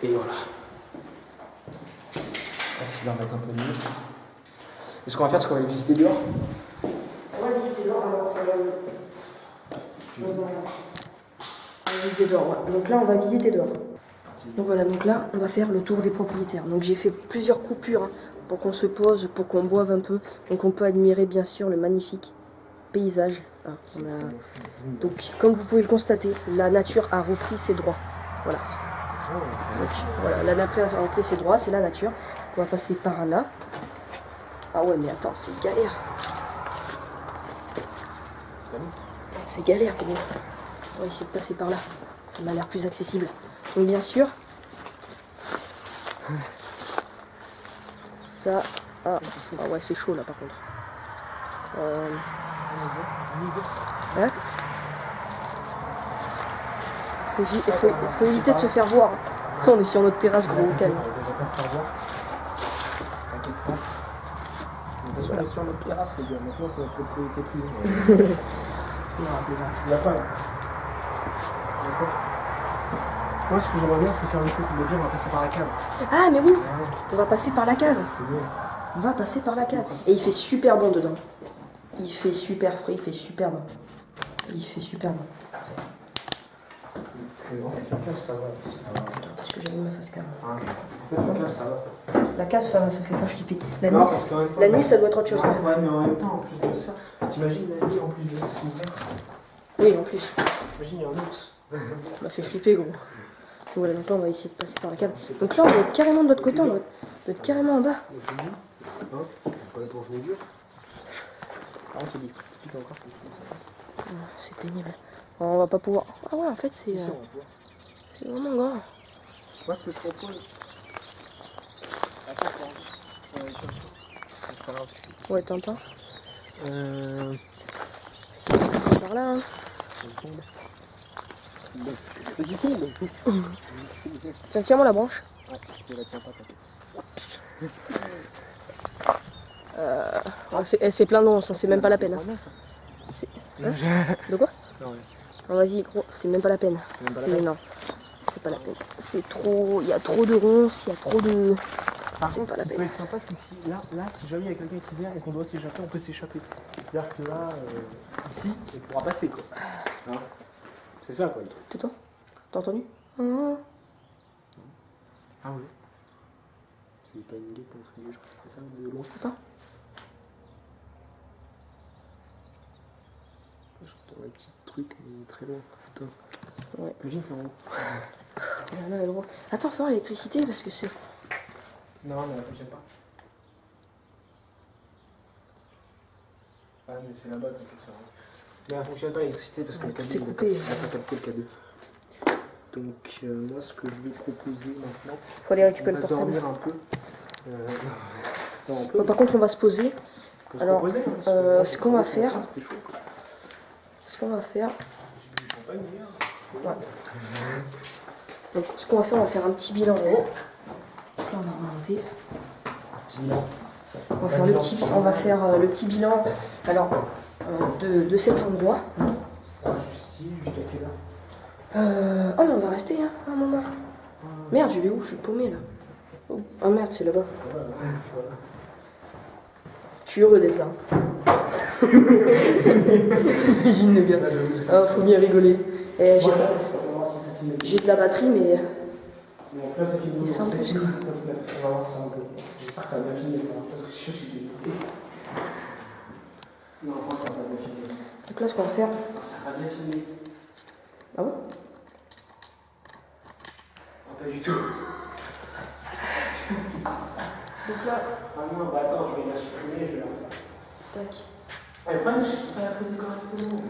Speaker 2: Et voilà. On va remettre un peu mieux. Et ce qu'on va faire, c'est qu'on va aller visiter dehors.
Speaker 1: On va visiter dehors. Alors, on va visiter dehors. Ouais. Donc là, on va visiter dehors. Donc voilà, donc là, on va faire le tour des propriétaires. Donc j'ai fait plusieurs coupures hein, pour qu'on se pose, pour qu'on boive un peu. Donc on peut admirer bien sûr le magnifique paysage. Ah, donc, comme vous pouvez le constater, la nature a repris ses droits. Voilà. Donc, voilà, la nature a repris ses droits, c'est la nature. On va passer par là. Ah ouais, mais attends, c'est galère. C'est galère, quand même. On va essayer de passer par là. Ça m'a l'air plus accessible. Donc, bien sûr, ça... Ah ouais, c'est chaud là par contre. Hein, faut éviter de se faire voir. Ça, on est sur notre terrasse, gros, au calme.
Speaker 2: T'inquiète pas. De toute façon, on est sur notre terrasse, les gars. Maintenant, c'est notre propriété privée. Non, plaisante. Il n'y a pas là. D'accord. Moi, ce que j'aimerais bien, c'est faire le coup de bien, on va passer par la cave.
Speaker 1: Ah, mais oui, on va passer par la cave.
Speaker 2: C'est bien.
Speaker 1: On va passer par la cave. Et il fait super bon dedans. Il fait super frais, il fait super bon. Il fait super bon.
Speaker 2: En fait, la cave, ça va.
Speaker 1: Qu'est-ce que j'avais me fasse cave.
Speaker 2: En fait, la cave, ça va.
Speaker 1: La cave, ça fait pas flipper. La
Speaker 2: Non,
Speaker 1: nuit,
Speaker 2: parce qu'en même temps,
Speaker 1: la nuit, ça doit être autre chose.
Speaker 2: Ouais, mais en même temps, en plus de ça, t'imagines la nuit, en plus de ça, c'est ouvert.
Speaker 1: Oui, en plus.
Speaker 2: Imagine, il y a un ours.
Speaker 1: Ça m'a fait flipper, gros. Voilà, donc là, on va essayer de passer par la cave. Donc là, on doit être carrément de l'autre côté, on doit être carrément en bas.
Speaker 2: Pas là pour jouer dur. Par contre, c'est destructif encore,
Speaker 1: C'est pénible. On va pas pouvoir. Ah ouais, en fait, c'est vraiment grand.
Speaker 2: Moi, ce que je propose.
Speaker 1: Ouais, t'entends. C'est par là, hein.
Speaker 2: Vas-y, tombe.
Speaker 1: Tiens, tiens-moi la branche.
Speaker 2: Ouais, je la tiens pas,
Speaker 1: C'est plein d'onces, c'est même pas la peine. Hein. Hein de quoi?
Speaker 2: Non,
Speaker 1: vas-y, gros, c'est même pas la peine. Non, c'est pas la peine. C'est trop. Il y a trop de ronces, il y a trop de. C'est pas la peine.
Speaker 2: Ça peut être sympa là, si jamais il y a quelqu'un qui vient et qu'on doit s'échapper, on peut s'échapper. C'est-à-dire que là, ici, on pourra passer, quoi. Hein, c'est ça, quoi, le truc.
Speaker 1: Tais-toi. T'as entendu?
Speaker 2: Ah oui. C'est pas une guêpe contre une, je crois que c'est ça, de loin.
Speaker 1: Attends.
Speaker 2: J'entends un petit truc, mais très loin. Putain.
Speaker 1: Ouais.
Speaker 2: Imagine, c'est en haut.
Speaker 1: Là, gros. Attends, faut voir l'électricité parce que c'est.
Speaker 2: Non, mais elle fonctionne pas. Ah, mais c'est là-bas qu'il faut faire. Mais elle fonctionne pas l'électricité parce que le câble
Speaker 1: est coupé.
Speaker 2: n'a pas capté le câble. Donc, moi, ce que je vais proposer maintenant,
Speaker 1: Faut aller récupérer
Speaker 2: on
Speaker 1: le
Speaker 2: va
Speaker 1: portable.
Speaker 2: dormir un peu. Non, on peut.
Speaker 1: Bon, par contre, on va se poser.
Speaker 2: On peut se
Speaker 1: Alors,
Speaker 2: reposer, hein,
Speaker 1: ce qu'on va faire.
Speaker 2: C'était chaud.
Speaker 1: Ce qu'on va faire.
Speaker 2: J'ai du champagne hier.
Speaker 1: Ouais. Donc, ce qu'on va faire, on va faire un petit bilan en haut. Donc là, on va remonter.
Speaker 2: Petit bilan.
Speaker 1: On va faire le petit bilan. Alors, de cet endroit.
Speaker 2: Ah, juste ici, juste à quelle heure?
Speaker 1: Oh, mais on va rester, hein, un moment. Merde, je vais où? Je suis paumé là. Oh, ah merde, c'est là-bas. Je suis heureux d'être là. Imagine le gars. Ah, faut bien rigoler. Eh, j'ai de la batterie, mais.
Speaker 2: Donc là, ça finit
Speaker 1: Mais sans plus, quoi.
Speaker 2: On va voir ça un peu. J'espère que ça va bien finir. Parce que je suis dégoûté. Non, je crois que ça va bien finir.
Speaker 1: Donc là, ce qu'on va faire.
Speaker 2: Ça va bien finir.
Speaker 1: Ah bon?
Speaker 2: Pas du tout.
Speaker 1: Donc là.
Speaker 2: Ah non, bah attends, je vais la supprimer, je vais la refaire.
Speaker 1: Tac.
Speaker 2: Le problème, c'est que je peux pas la poser correctement.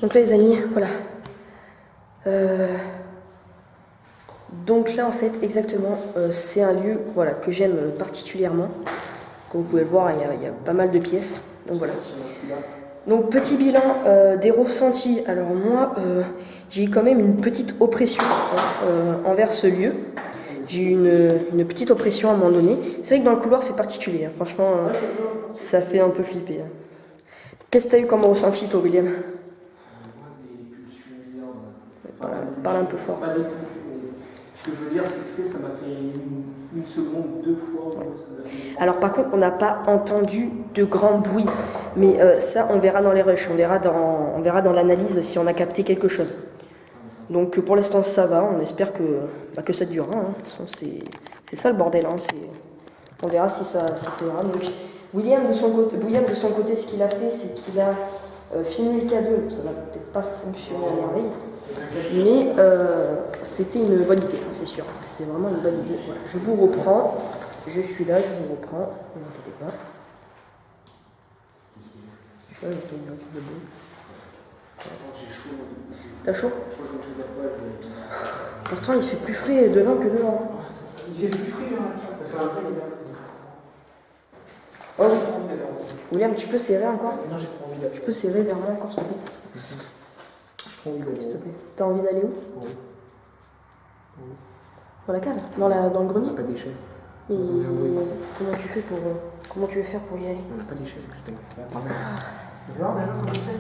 Speaker 1: Donc là, les amis, voilà. Donc là, en fait, exactement, c'est un lieu voilà, que j'aime particulièrement. Comme vous pouvez le voir, il y a pas mal de pièces. Donc voilà. Donc petit bilan des ressentis. Alors moi, j'ai eu quand même une petite oppression envers ce lieu. J'ai eu une petite oppression à un moment donné. C'est vrai que dans le couloir, c'est particulier. Hein. Franchement, ça fait un peu flipper. Hein. Qu'est-ce que tu as eu comme ressenti, toi, William? Parle un peu fort.
Speaker 2: Pas des pulsions, mais ce que je veux dire, c'est que ça m'a fait une seconde, 2 fois. Ça m'a fait...
Speaker 1: Alors par contre, on n'a pas entendu de grand bruit. Mais ça, on verra dans les rushs. On verra dans l'analyse si on a capté quelque chose. Donc pour l'instant, ça va. On espère que ça durera. Hein. De toute façon, c'est ça le bordel. Hein. On verra si ça ira. Donc William, de son côté, ce qu'il a fait, c'est qu'il a filmé le K2. Ça n'a peut-être pas fonctionné à merveille, mais c'était une bonne idée, c'est sûr. C'était vraiment une bonne idée. Voilà. Je vous reprends. Je suis là, je vous reprends. Ne vous inquiétez pas. T'as chaud? Pourtant, il fait plus frais dedans que dehors.
Speaker 2: Il fait plus frais, parce qu'après, il est là.
Speaker 1: Oh, William, tu peux serrer encore?
Speaker 2: Non, j'ai trop envie d'aller.
Speaker 1: Tu peux serrer vers moi encore, s'il te plaît?
Speaker 2: J'ai trop envie d'aller.
Speaker 1: S'il te plaît. T'as envie d'aller où?
Speaker 2: Oui.
Speaker 1: Dans la cave? Dans le grenier?
Speaker 2: On n'a pas d'échelle.
Speaker 1: Mais comment tu fais pour. Comment tu veux faire pour y aller?
Speaker 2: On n'a pas d'échelle, je t'aime. Ça va pas mal. Tu vois, déjà, comment on fait?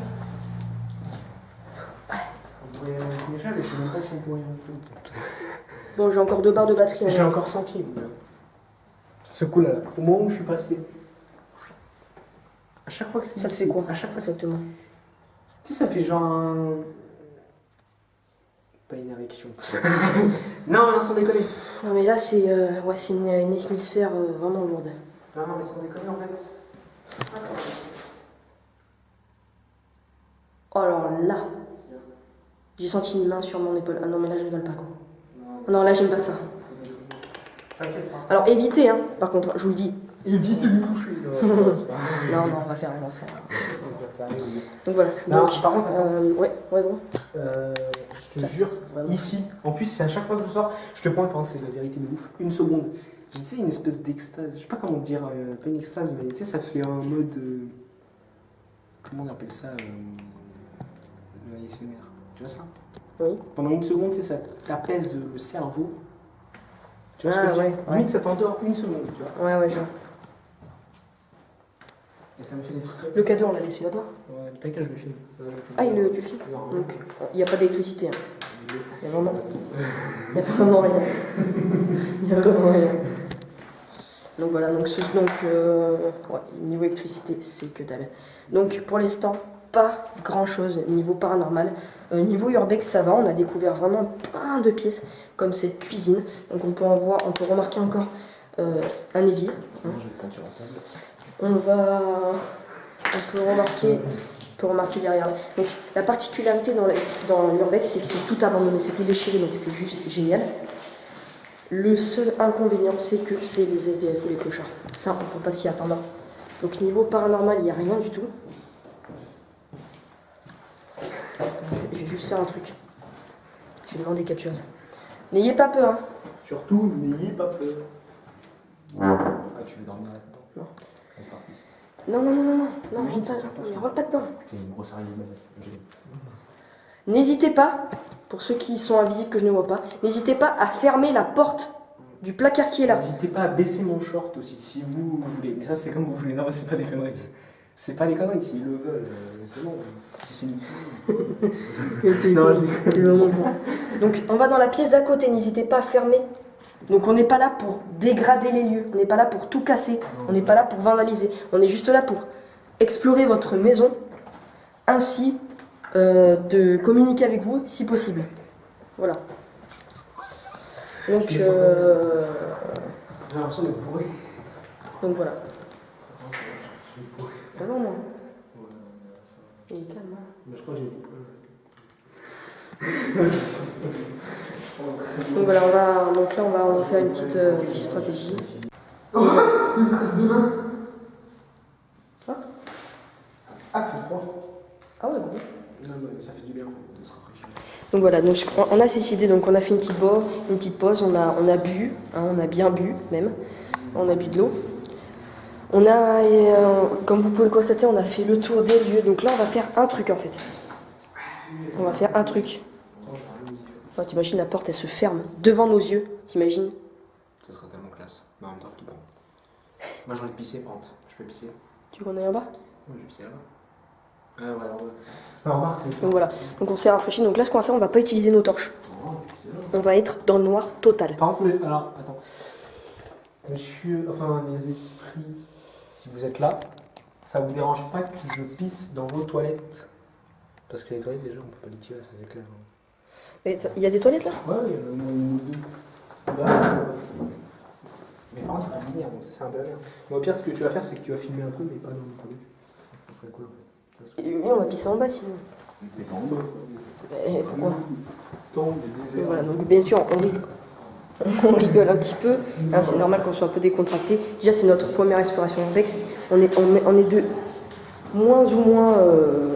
Speaker 2: On pourrait avoir une échelle, et je sais même pas si on pourrait y aller.
Speaker 1: Bon, j'ai encore 2 barres de batterie.
Speaker 2: Je l'ai encore senti. Ce coup-là, au moment où je suis passé. À chaque fois que c'est.
Speaker 1: Ça te fait quoi?
Speaker 2: À chaque fois,
Speaker 1: Exactement.
Speaker 2: Tu sais, ça fait genre un. Pas une érection. Non, sans déconner.
Speaker 1: Non, mais là, c'est une hémisphère vraiment lourde.
Speaker 2: Non, mais sans déconner, en fait.
Speaker 1: Oh, alors là, j'ai senti une main sur mon épaule. Ah non, mais là, je rigole pas, quoi. Non, là, j'aime pas ça.
Speaker 2: T'inquiète pas.
Speaker 1: Alors, évitez, hein, par contre, je vous le dis.
Speaker 2: Évitez de me toucher.
Speaker 1: Non, on va faire. Donc voilà.
Speaker 2: Non,
Speaker 1: Donc,
Speaker 2: par contre, attends.
Speaker 1: ouais, bon.
Speaker 2: Je te jure,
Speaker 1: Vraiment.
Speaker 2: ici, en plus, c'est à chaque fois que je sors, je te prends, c'est la vérité de ouf. Une seconde. Tu sais, une espèce d'extase. Je sais pas comment dire, pas une extase, mais tu sais, ça fait un mode. Comment on appelle ça le ASMR. Tu vois ça?
Speaker 1: Oui.
Speaker 2: Pendant une seconde, tu sais, ça t'apaise le cerveau. Tu vois ce que je veux dire?
Speaker 1: ouais.
Speaker 2: Limite, ça t'endort une seconde, tu vois.
Speaker 1: Ouais, je vois.
Speaker 2: Et ça me fait des trucs comme
Speaker 1: Le cadeau, on l'a laissé là-bas.
Speaker 2: Ouais, t'inquiète, je le filme.
Speaker 1: Ah, tu le filmes?
Speaker 2: Non.
Speaker 1: Donc, il n'y a pas d'électricité. Hein. Il y a vraiment rien. Il y a vraiment rien. Donc voilà, donc ouais, niveau électricité, c'est que dalle. Donc pour l'instant, pas grand chose niveau paranormal. Niveau urbex, ça va, on a découvert vraiment plein de pièces comme cette cuisine. Donc on peut remarquer encore un évier.
Speaker 2: Non, je vais te prendre sur la table.
Speaker 1: On peut remarquer derrière. Donc la particularité dans l'urbex, c'est que c'est tout abandonné, c'est tout déchiré, donc c'est juste génial. Le seul inconvénient, c'est que c'est les SDF ou les clochards. Ça, on ne peut pas s'y attendre. Donc niveau paranormal, il n'y a rien du tout. Je vais juste faire un truc. Je vais demander quelque chose. N'ayez pas peur, hein.
Speaker 2: Surtout, n'ayez pas peur. Ah, tu veux dormir là-dedans?
Speaker 1: Non.
Speaker 2: C'est parti.
Speaker 1: Non,
Speaker 2: Imagine
Speaker 1: rentre
Speaker 2: si ça
Speaker 1: pas,
Speaker 2: tient pas.
Speaker 1: rentre pas dedans.
Speaker 2: C'est une grosse araignée.
Speaker 1: N'hésitez pas, pour ceux qui sont invisibles que je ne vois pas, n'hésitez pas à fermer la porte du placard qui est là.
Speaker 2: N'hésitez pas à baisser mon short aussi, si vous voulez. Mais ça, c'est comme vous voulez. Non, mais c'est pas des conneries. C'est pas des conneries, s'ils le veulent, c'est bon. Si c'est une... Non, je dis...
Speaker 1: C'est vraiment bon. Donc on va dans la pièce d'à côté, n'hésitez pas à fermer. Donc on n'est pas là pour dégrader les lieux, on n'est pas là pour tout casser, on n'est pas là pour vandaliser, on est juste là pour explorer votre maison, ainsi de communiquer avec vous si possible. Voilà. Donc,
Speaker 2: J'ai l'impression d'être bourré.
Speaker 1: donc voilà.
Speaker 2: Je suis bourré.
Speaker 1: Ça va moi?
Speaker 2: Ouais, ça va.
Speaker 1: Il est calme. Hein.
Speaker 2: Mais je crois que j'ai des
Speaker 1: Donc voilà, on va faire une petite stratégie.
Speaker 2: Oh, une trace de main.
Speaker 1: Hein?
Speaker 2: Ah, c'est froid.
Speaker 1: Ah ouais, gros.
Speaker 2: Non, mais ça fait du bien de se rafraîchir.
Speaker 1: Donc voilà, donc on a ces idées, donc on a fait une petite pause, on a bu, hein, on a bien bu même, on a bu de l'eau. Comme vous pouvez le constater, on a fait le tour des lieux, donc là on va faire un truc en fait. On va faire un truc. Oh, t'imagines, la porte elle se ferme devant nos yeux, t'imagines?
Speaker 2: Ça serait tellement classe. Mais en même temps, faut tout prendre. Moi, j'aurais pisser, par contre. Je peux pisser?
Speaker 1: Tu veux qu'on aille en bas?
Speaker 2: Moi, je vais pisser là-bas. Ouais, voilà, ouais. Alors, remarque.
Speaker 1: Donc voilà, donc on s'est rafraîchi, donc là ce qu'on va faire, on va pas utiliser nos torches. On va être dans le noir total.
Speaker 2: Par contre, alors, attends. Monsieur, enfin, les esprits, si vous êtes là, ça vous dérange pas que je pisse dans vos toilettes? Parce que les toilettes, déjà, on peut pas les tirer, ça c'est clair.
Speaker 1: Mais il y a des toilettes là?
Speaker 2: Ouais, il y en a au moins une ou deux. Là. Mais par contre, maintenir, donc ça c'est un peu la merde. Mais au pire, ce que tu vas faire, c'est que tu vas filmer un peu, mais pas dans le produit. Ça serait cool.
Speaker 1: Et on va pisser en bas sinon.
Speaker 2: Mais pas en bas.
Speaker 1: Pourquoi?
Speaker 2: Temps de désert.
Speaker 1: Voilà, donc bien sûr, on rigole un petit peu. Hein, c'est normal qu'on soit un peu décontracté. Déjà, c'est notre première respiration Vex. On est de moins ou moins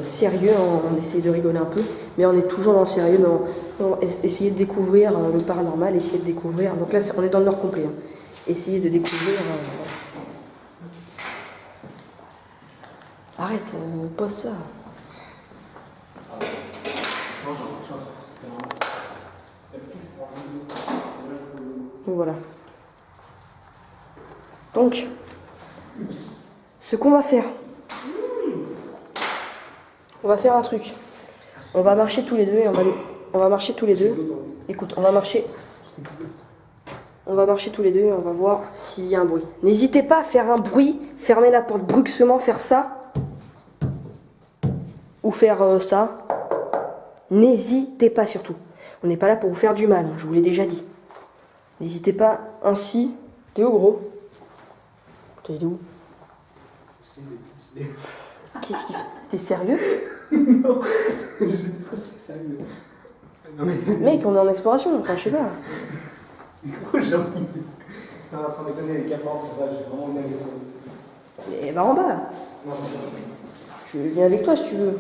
Speaker 1: sérieux. Hein, on essaye de rigoler un peu, mais on est toujours dans le sérieux, dans essayer de découvrir le paranormal, essayer de découvrir. Donc là, on est dans le nord complet. Hein. Essayer de découvrir. Arrête, pose ça.
Speaker 2: Non, j'en reçois. C'était vraiment. D'habitude, je prends un vidéo.
Speaker 1: Donc voilà. Donc, ce qu'on va faire, on va faire un truc. On va marcher tous les deux et on va marcher tous les deux. Écoute, on va marcher tous les deux et on va voir s'il y a un bruit. N'hésitez pas à faire un bruit, fermer la porte brusquement, faire ça ou faire ça. N'hésitez pas surtout. On n'est pas là pour vous faire du mal, je vous l'ai déjà dit. N'hésitez pas ainsi. T'es où, gros? T'es où? Qu'est-ce qu'il fait? T'es sérieux?
Speaker 2: Non, je vais pas si sérieux. Non, mais...
Speaker 1: Mec, on est en exploration, enfin je sais pas.
Speaker 2: Gros, j'ai envie. Non, sans déconner, les 14, ça va, j'ai vraiment bien vu.
Speaker 1: Mais va en bas.
Speaker 2: Non,
Speaker 1: Je viens avec toi si tu veux.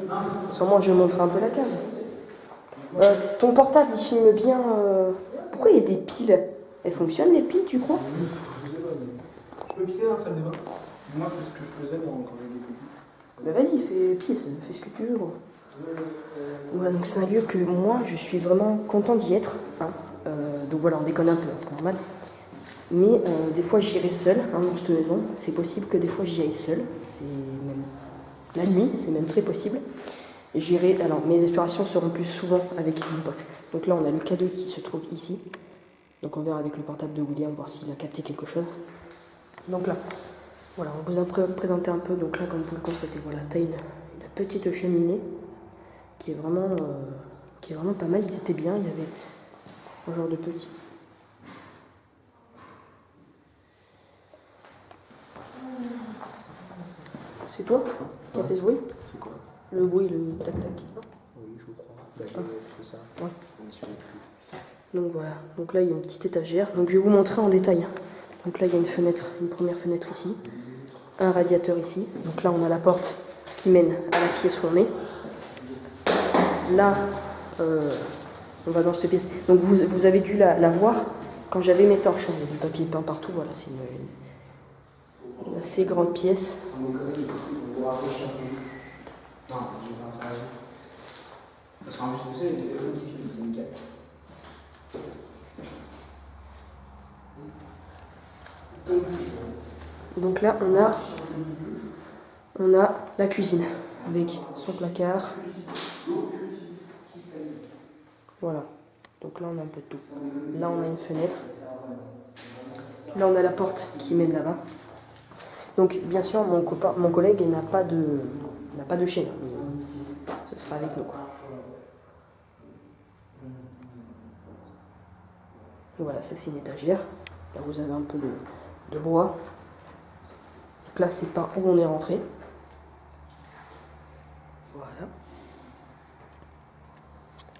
Speaker 1: Sûrement je vais montrer un peu la cave. Ton portable il filme bien. Pourquoi il y a des piles? Elles fonctionnent les piles, tu crois?
Speaker 2: Je peux pisser dans la salle de bain? Moi, je fais ce que je faisais quand j'étais petit.
Speaker 1: Bah vas-y, fais ce que tu veux, gros. Voilà, donc c'est un lieu que moi je suis vraiment content d'y être. Hein. Donc voilà, on déconne un peu, hein, c'est normal. Mais des fois j'irai seul hein, dans cette maison. C'est possible que des fois j'y aille seul. C'est même la nuit, c'est même très possible. J'irai. Alors mes explorations seront plus souvent avec mon pote. Donc là on a le K2 qui se trouve ici. Donc on verra avec le portable de William voir s'il a capté quelque chose. Donc là, voilà, on vous a présenté un peu. Donc là, comme vous le constatez, voilà, t'as une petite cheminée qui est vraiment pas mal. Ils étaient bien. Il y avait un genre de petit. C'est toi qui a fait ce bruit?
Speaker 2: C'est quoi?
Speaker 1: Le bruit, le tac-tac.
Speaker 2: Oui, je crois. Bah, j'ai fait ça.
Speaker 1: Ouais.
Speaker 2: On est sur le cul.
Speaker 1: Donc voilà, donc là il y a une petite étagère. Donc je vais vous montrer en détail. Donc là il y a une fenêtre, une première fenêtre ici. Un radiateur ici. Donc là on a la porte qui mène à la pièce où on est. Là, on va dans cette pièce. Donc vous avez dû la voir quand j'avais mes torches. Il y a du papier peint partout. Voilà, c'est une assez grande pièce.
Speaker 2: Non, j'ai pas ça. Parce qu'en plus, vous savez, les téléphones qui filment, c'est nickel.
Speaker 1: Donc là on a la cuisine avec son placard. Voilà. Donc là on a un peu de tout. Là on a une fenêtre. Là on a la porte qui mène là-bas. Donc bien sûr mon collègue n'a pas de chaîne. Ce sera avec nous quoi. Et voilà, ça c'est une étagère. Là vous avez un peu de bois. Donc là c'est par où on est rentré.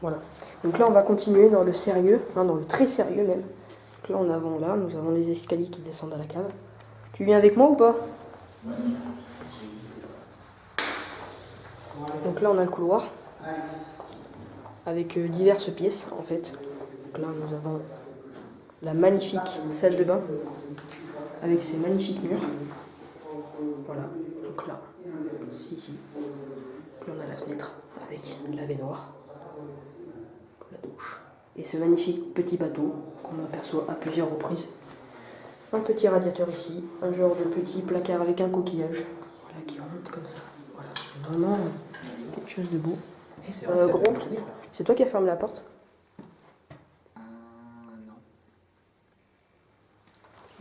Speaker 1: Voilà. Donc là on va continuer dans le sérieux, hein, dans le très sérieux même. Donc là nous avons les escaliers qui descendent à la cave. Tu viens avec moi ou pas? Donc là on a le couloir avec diverses pièces en fait. Donc là nous avons la magnifique salle de bain avec ses magnifiques murs. Voilà, donc là, ici. Donc là on a la fenêtre avec la baignoire, la douche. Et ce magnifique petit bateau qu'on aperçoit à plusieurs reprises. Un petit radiateur ici, un genre de petit placard avec un coquillage, voilà, qui remonte comme ça. Voilà, c'est vraiment quelque chose de beau.
Speaker 2: Et c'est vrai,
Speaker 1: Gros, c'est toi qui as fermé la porte?
Speaker 2: Non.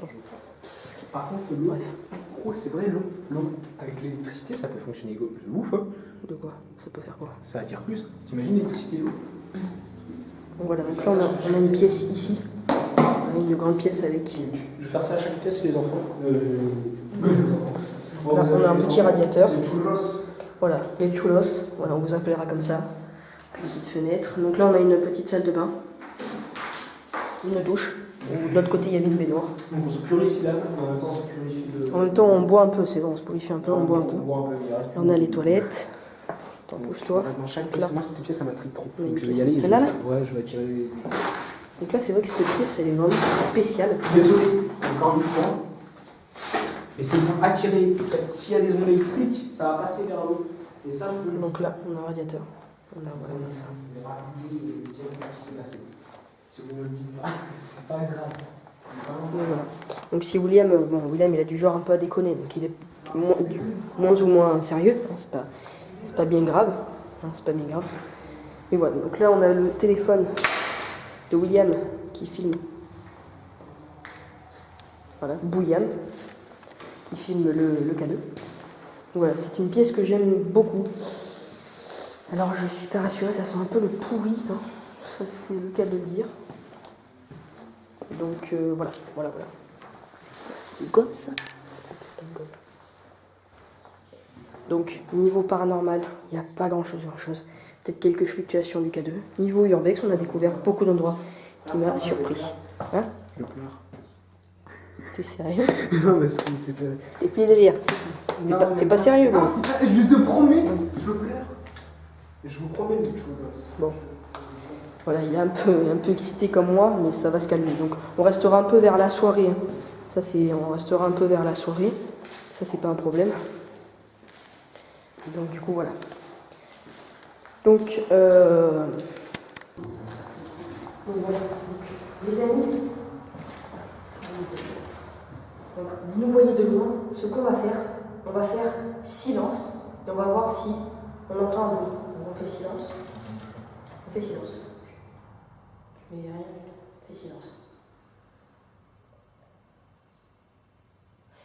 Speaker 1: Bon.
Speaker 2: Par contre, l'eau,
Speaker 1: Bref.
Speaker 2: gros, c'est vrai, l'eau, avec l'électricité, ça peut fonctionner de ouf. Hein.
Speaker 1: De quoi? Ça peut faire quoi?
Speaker 2: Ça attire plus. T'imagines l'électricité et l'eau?
Speaker 1: Donc voilà, donc là on a une pièce ici. Une grande pièce avec.
Speaker 2: Je vais faire ça à chaque pièce, les enfants.
Speaker 1: Là, on a un petit radiateur.
Speaker 2: Les churros.
Speaker 1: Voilà, les chulos. Voilà, on vous appellera comme ça. Une petite fenêtre. Donc là, on a une petite salle de bain. Une douche. De l'autre côté, il y avait une baignoire.
Speaker 2: Donc on se purifie là, mais en même temps on se purifie de...
Speaker 1: En même temps, on boit un peu, c'est bon, on se purifie un peu, on boit un peu.
Speaker 2: Il reste
Speaker 1: Là, on a les toilettes. T'en pousse-toi.
Speaker 2: Dans chaque pièce, moi cette pièce, ça m'intrigue trop.
Speaker 1: On a une
Speaker 2: Donc je vais y
Speaker 1: pièce.
Speaker 2: aller.
Speaker 1: Celle-là, là
Speaker 2: Ouais, je vais attirer...
Speaker 1: Donc là, c'est vrai que cette pièce, elle est vraiment spéciale.
Speaker 2: Désolé, encore une fois. Et c'est pour attirer. S'il y a des ondes électriques, ça va passer vers l'eau. Et ça, je veux...
Speaker 1: Donc là, on a un radiateur. On a ça.
Speaker 2: Vous allez rapidement dire ce qui s'est passé. Si vous ne le dites pas, c'est pas grave.
Speaker 1: Donc, voilà. Donc si William, William il a du genre un peu à déconner, donc il est moins ou moins sérieux, hein, c'est pas bien grave, hein, c'est pas bien grave. Et voilà, donc là on a le téléphone de William qui filme, voilà, Bouillam, qui filme le cadeau. Voilà, c'est une pièce que j'aime beaucoup. Alors je suis pas rassurée, ça sent un peu le pourri, hein. Ça c'est le cas de le dire. Donc voilà. C'est une gomme ça? Donc niveau paranormal, il n'y a pas grand chose. Peut-être quelques fluctuations du K2. Niveau urbex, on a découvert beaucoup d'endroits qui m'a surpris. Hein?
Speaker 2: Je pleure.
Speaker 1: T'es sérieux?
Speaker 2: Non, mais c'est pas...
Speaker 1: Tes pieds de rire, c'est tout. T'es pas sérieux,
Speaker 2: non,
Speaker 1: quoi.
Speaker 2: c'est pas... Je te promets, je pleure. Je vous promets des choses.
Speaker 1: Bon. Voilà, il est un peu excité comme moi, mais ça va se calmer. Donc on restera un peu vers la soirée. On restera un peu vers la soirée. Ça, c'est pas un problème. Donc du coup, voilà. Donc voilà. Donc, les amis, donc, vous nous voyez de loin. Ce qu'on va faire silence et on va voir si on entend un bruit. Donc, on fait silence. On fait silence. Mais rien, fais silence.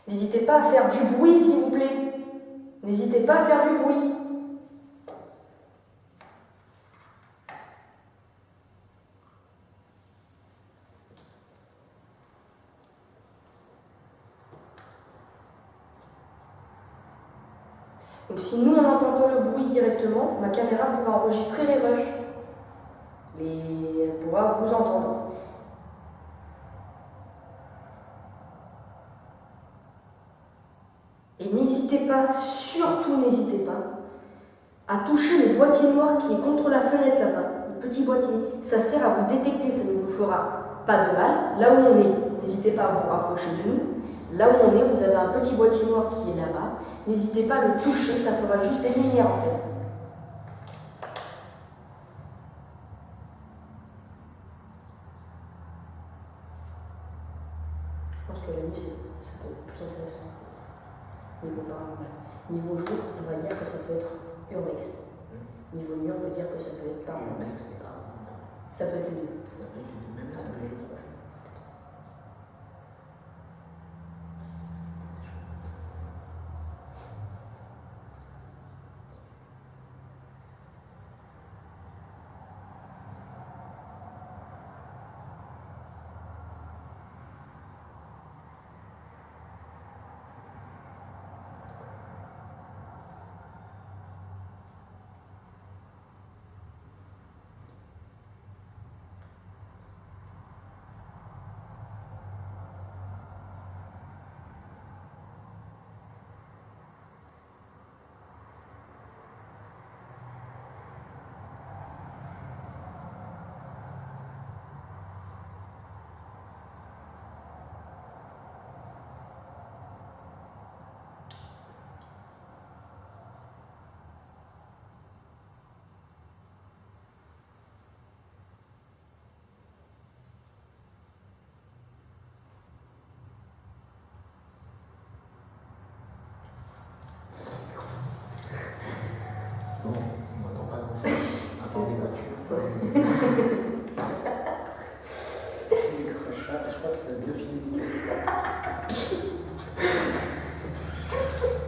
Speaker 1: N'hésitez pas à faire du bruit, s'il vous plaît. N'hésitez pas à faire du bruit. Donc si nous, on n'entend pas le bruit directement, ma caméra pourra enregistrer les rushs. Elle pourra vous entendre. Et n'hésitez pas, surtout n'hésitez pas, à toucher le boîtier noir qui est contre la fenêtre là-bas. Le petit boîtier, ça sert à vous détecter, ça ne vous fera pas de mal. Là où on est, n'hésitez pas à vous rapprocher de nous. Là où on est, vous avez un petit boîtier noir qui est là-bas. N'hésitez pas à le toucher, ça fera juste des lumières en fait. Je pense que la nuit, ça peut être plus intéressant en fait. Niveau paranormal. Niveau jour, on va dire que ça peut être urbex. Niveau nuit, on peut dire que ça peut être paranormal. Ça peut être les deux. Ça peut être les deux. Même là, ça peut être les trois.
Speaker 2: Non, on n'entend pas grand-chose. À part des voitures. Je crois qu'il a bien fini.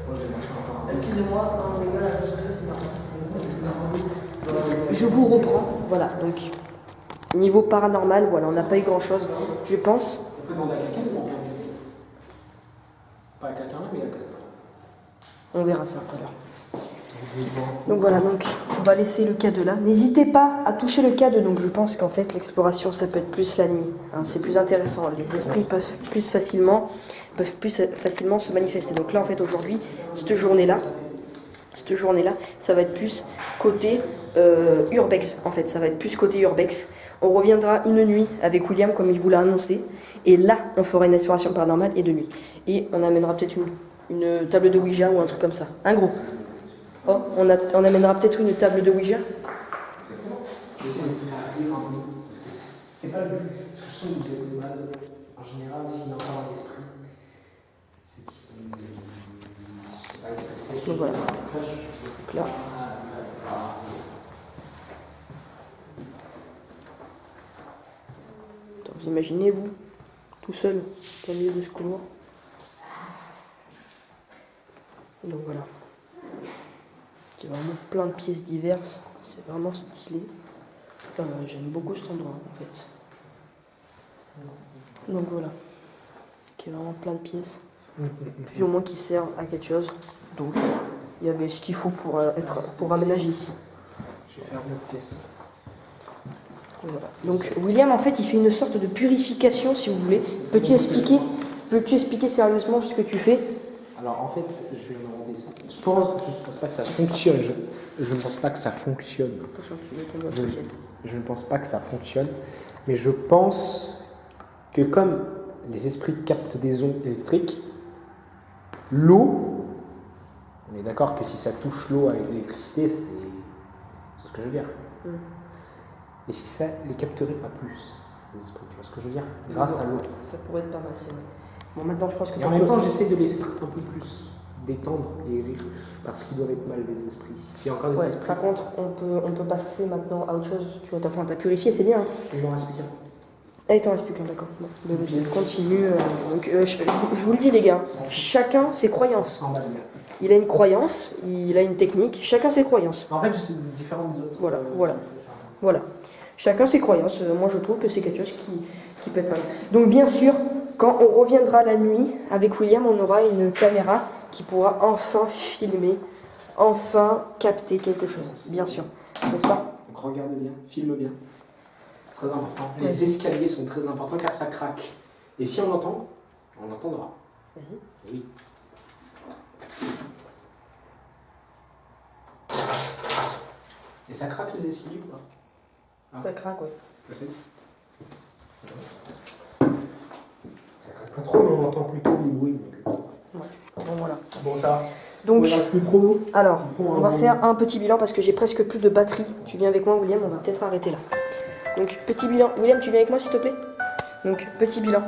Speaker 2: Moi, j'aimerais ça encore.
Speaker 1: Excusez-moi, on rigole un petit peu, c'est normal. Je vous reprends. Voilà, donc Niveau paranormal, voilà, on n'a pas eu grand chose, je pense.
Speaker 2: On peut demander à quelqu'un ou on peut inviter? Pas à quelqu'un, mais à Castor.
Speaker 1: On verra ça tout à l'heure. Donc voilà, donc on va laisser le K2 là. N'hésitez pas à toucher le K2, donc je pense qu'en fait l'exploration ça peut être plus la nuit. Hein, c'est plus intéressant, les esprits peuvent plus facilement se manifester. Donc là en fait aujourd'hui, cette journée-là, ça va être plus côté Urbex en fait, ça va être plus côté Urbex. On reviendra une nuit avec William comme il vous l'a annoncé. Et là, on fera une exploration paranormale et de nuit. Et on amènera peut-être une table de Ouija ou un truc comme ça. Un gros. Oh, on amènera peut-être une table de Ouija.
Speaker 2: C'est pas le but. Parce que je sens que vous êtes mal. En général, s'il y a encore un esprit, c'est qu'il.
Speaker 1: Donc voilà. Donc là. Attends, vous imaginez, vous, tout seul, au milieu de ce couloir. Donc voilà. Il y a vraiment plein de pièces diverses. C'est vraiment stylé. J'aime beaucoup cet endroit, en fait. Donc voilà. Il y a vraiment plein de pièces. Plus ou moins qui servent à quelque chose. Donc il y avait ce qu'il faut pour aménager ici.
Speaker 2: Je vais faire une autre pièce.
Speaker 1: Voilà. Donc William en fait il fait une sorte de purification si vous voulez. Peux-tu expliquer sérieusement ce que tu fais?
Speaker 2: Alors en fait, je vais me rendre ça. Je ne pense pas que ça fonctionne. Je ne pense pas que ça fonctionne. Je ne pense pas que ça fonctionne. Mais je pense que comme les esprits captent des ondes électriques, l'eau, on est d'accord que si ça touche l'eau avec l'électricité, c'est ce que je veux dire. Et si ça les capterait pas plus, ces esprits, tu vois ce que je veux dire? Grâce à l'eau.
Speaker 1: Ça pourrait être pas mal, c'est vrai. Bon, maintenant je pense que.
Speaker 2: Et en même temps, j'essaie de les faire un peu plus détendre et rire, parce qu'ils doivent être mal des esprits. Il y a encore des esprits.
Speaker 1: Par contre, on peut passer maintenant à autre chose. Tu vois, t'as purifié, c'est bien. Hein.
Speaker 2: Il m'en reste plus qu'un.
Speaker 1: Ah, il t'en reste plus qu'un, d'accord. Bon, vas-y, continue. Donc, je vous le dis, les gars, chacun ses croyances.
Speaker 2: En bas de là.
Speaker 1: Il a une croyance, il a une technique, chacun ses croyances.
Speaker 2: En fait, je suis différent des autres.
Speaker 1: Voilà. Chacun ses croyances. Moi, je trouve que c'est quelque chose qui peut être pas mal. Donc, bien sûr, quand on reviendra la nuit, avec William, on aura une caméra qui pourra enfin filmer, enfin capter quelque chose. Bien sûr. N'est-ce pas?
Speaker 2: Donc, regarde bien, filme bien. C'est très important. Les escaliers sont très importants car ça craque. Et si on l'entend, on l'entendra.
Speaker 1: Vas-y.
Speaker 2: Oui. Et ça craque les escaliers ou pas?
Speaker 1: Ça craque, oui.
Speaker 2: Ça craque pas trop, mais on entend plutôt du bruit.
Speaker 1: Ouais. Bon, voilà.
Speaker 2: Bon, ça va.
Speaker 1: Donc,
Speaker 2: plus
Speaker 1: alors, on va faire un petit bilan parce que j'ai presque plus de batterie. Tu viens avec moi, William, on va peut-être arrêter là. Donc, petit bilan. William, tu viens avec moi, s'il te plaît? Donc, petit bilan.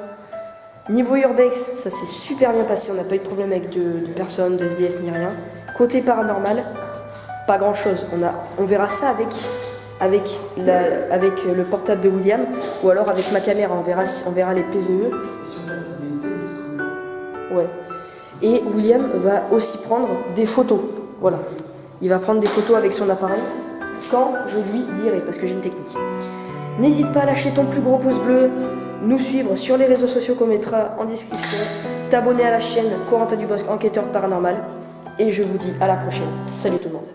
Speaker 1: Niveau Urbex, ça s'est super bien passé. On n'a pas eu de problème avec de personnes, de SDF ni rien. Côté paranormal, pas grand-chose. On verra ça avec le portable de William ou alors avec ma caméra. On verra les PVE. Ouais. Et William va aussi prendre des photos. Voilà. Il va prendre des photos avec son appareil quand je lui dirai, parce que j'ai une technique. N'hésite pas à lâcher ton plus gros pouce bleu, nous suivre sur les réseaux sociaux qu'on mettra en description, t'abonner à la chaîne Corentin Dubosc, enquêteur paranormal. Et je vous dis à la prochaine. Salut tout le monde.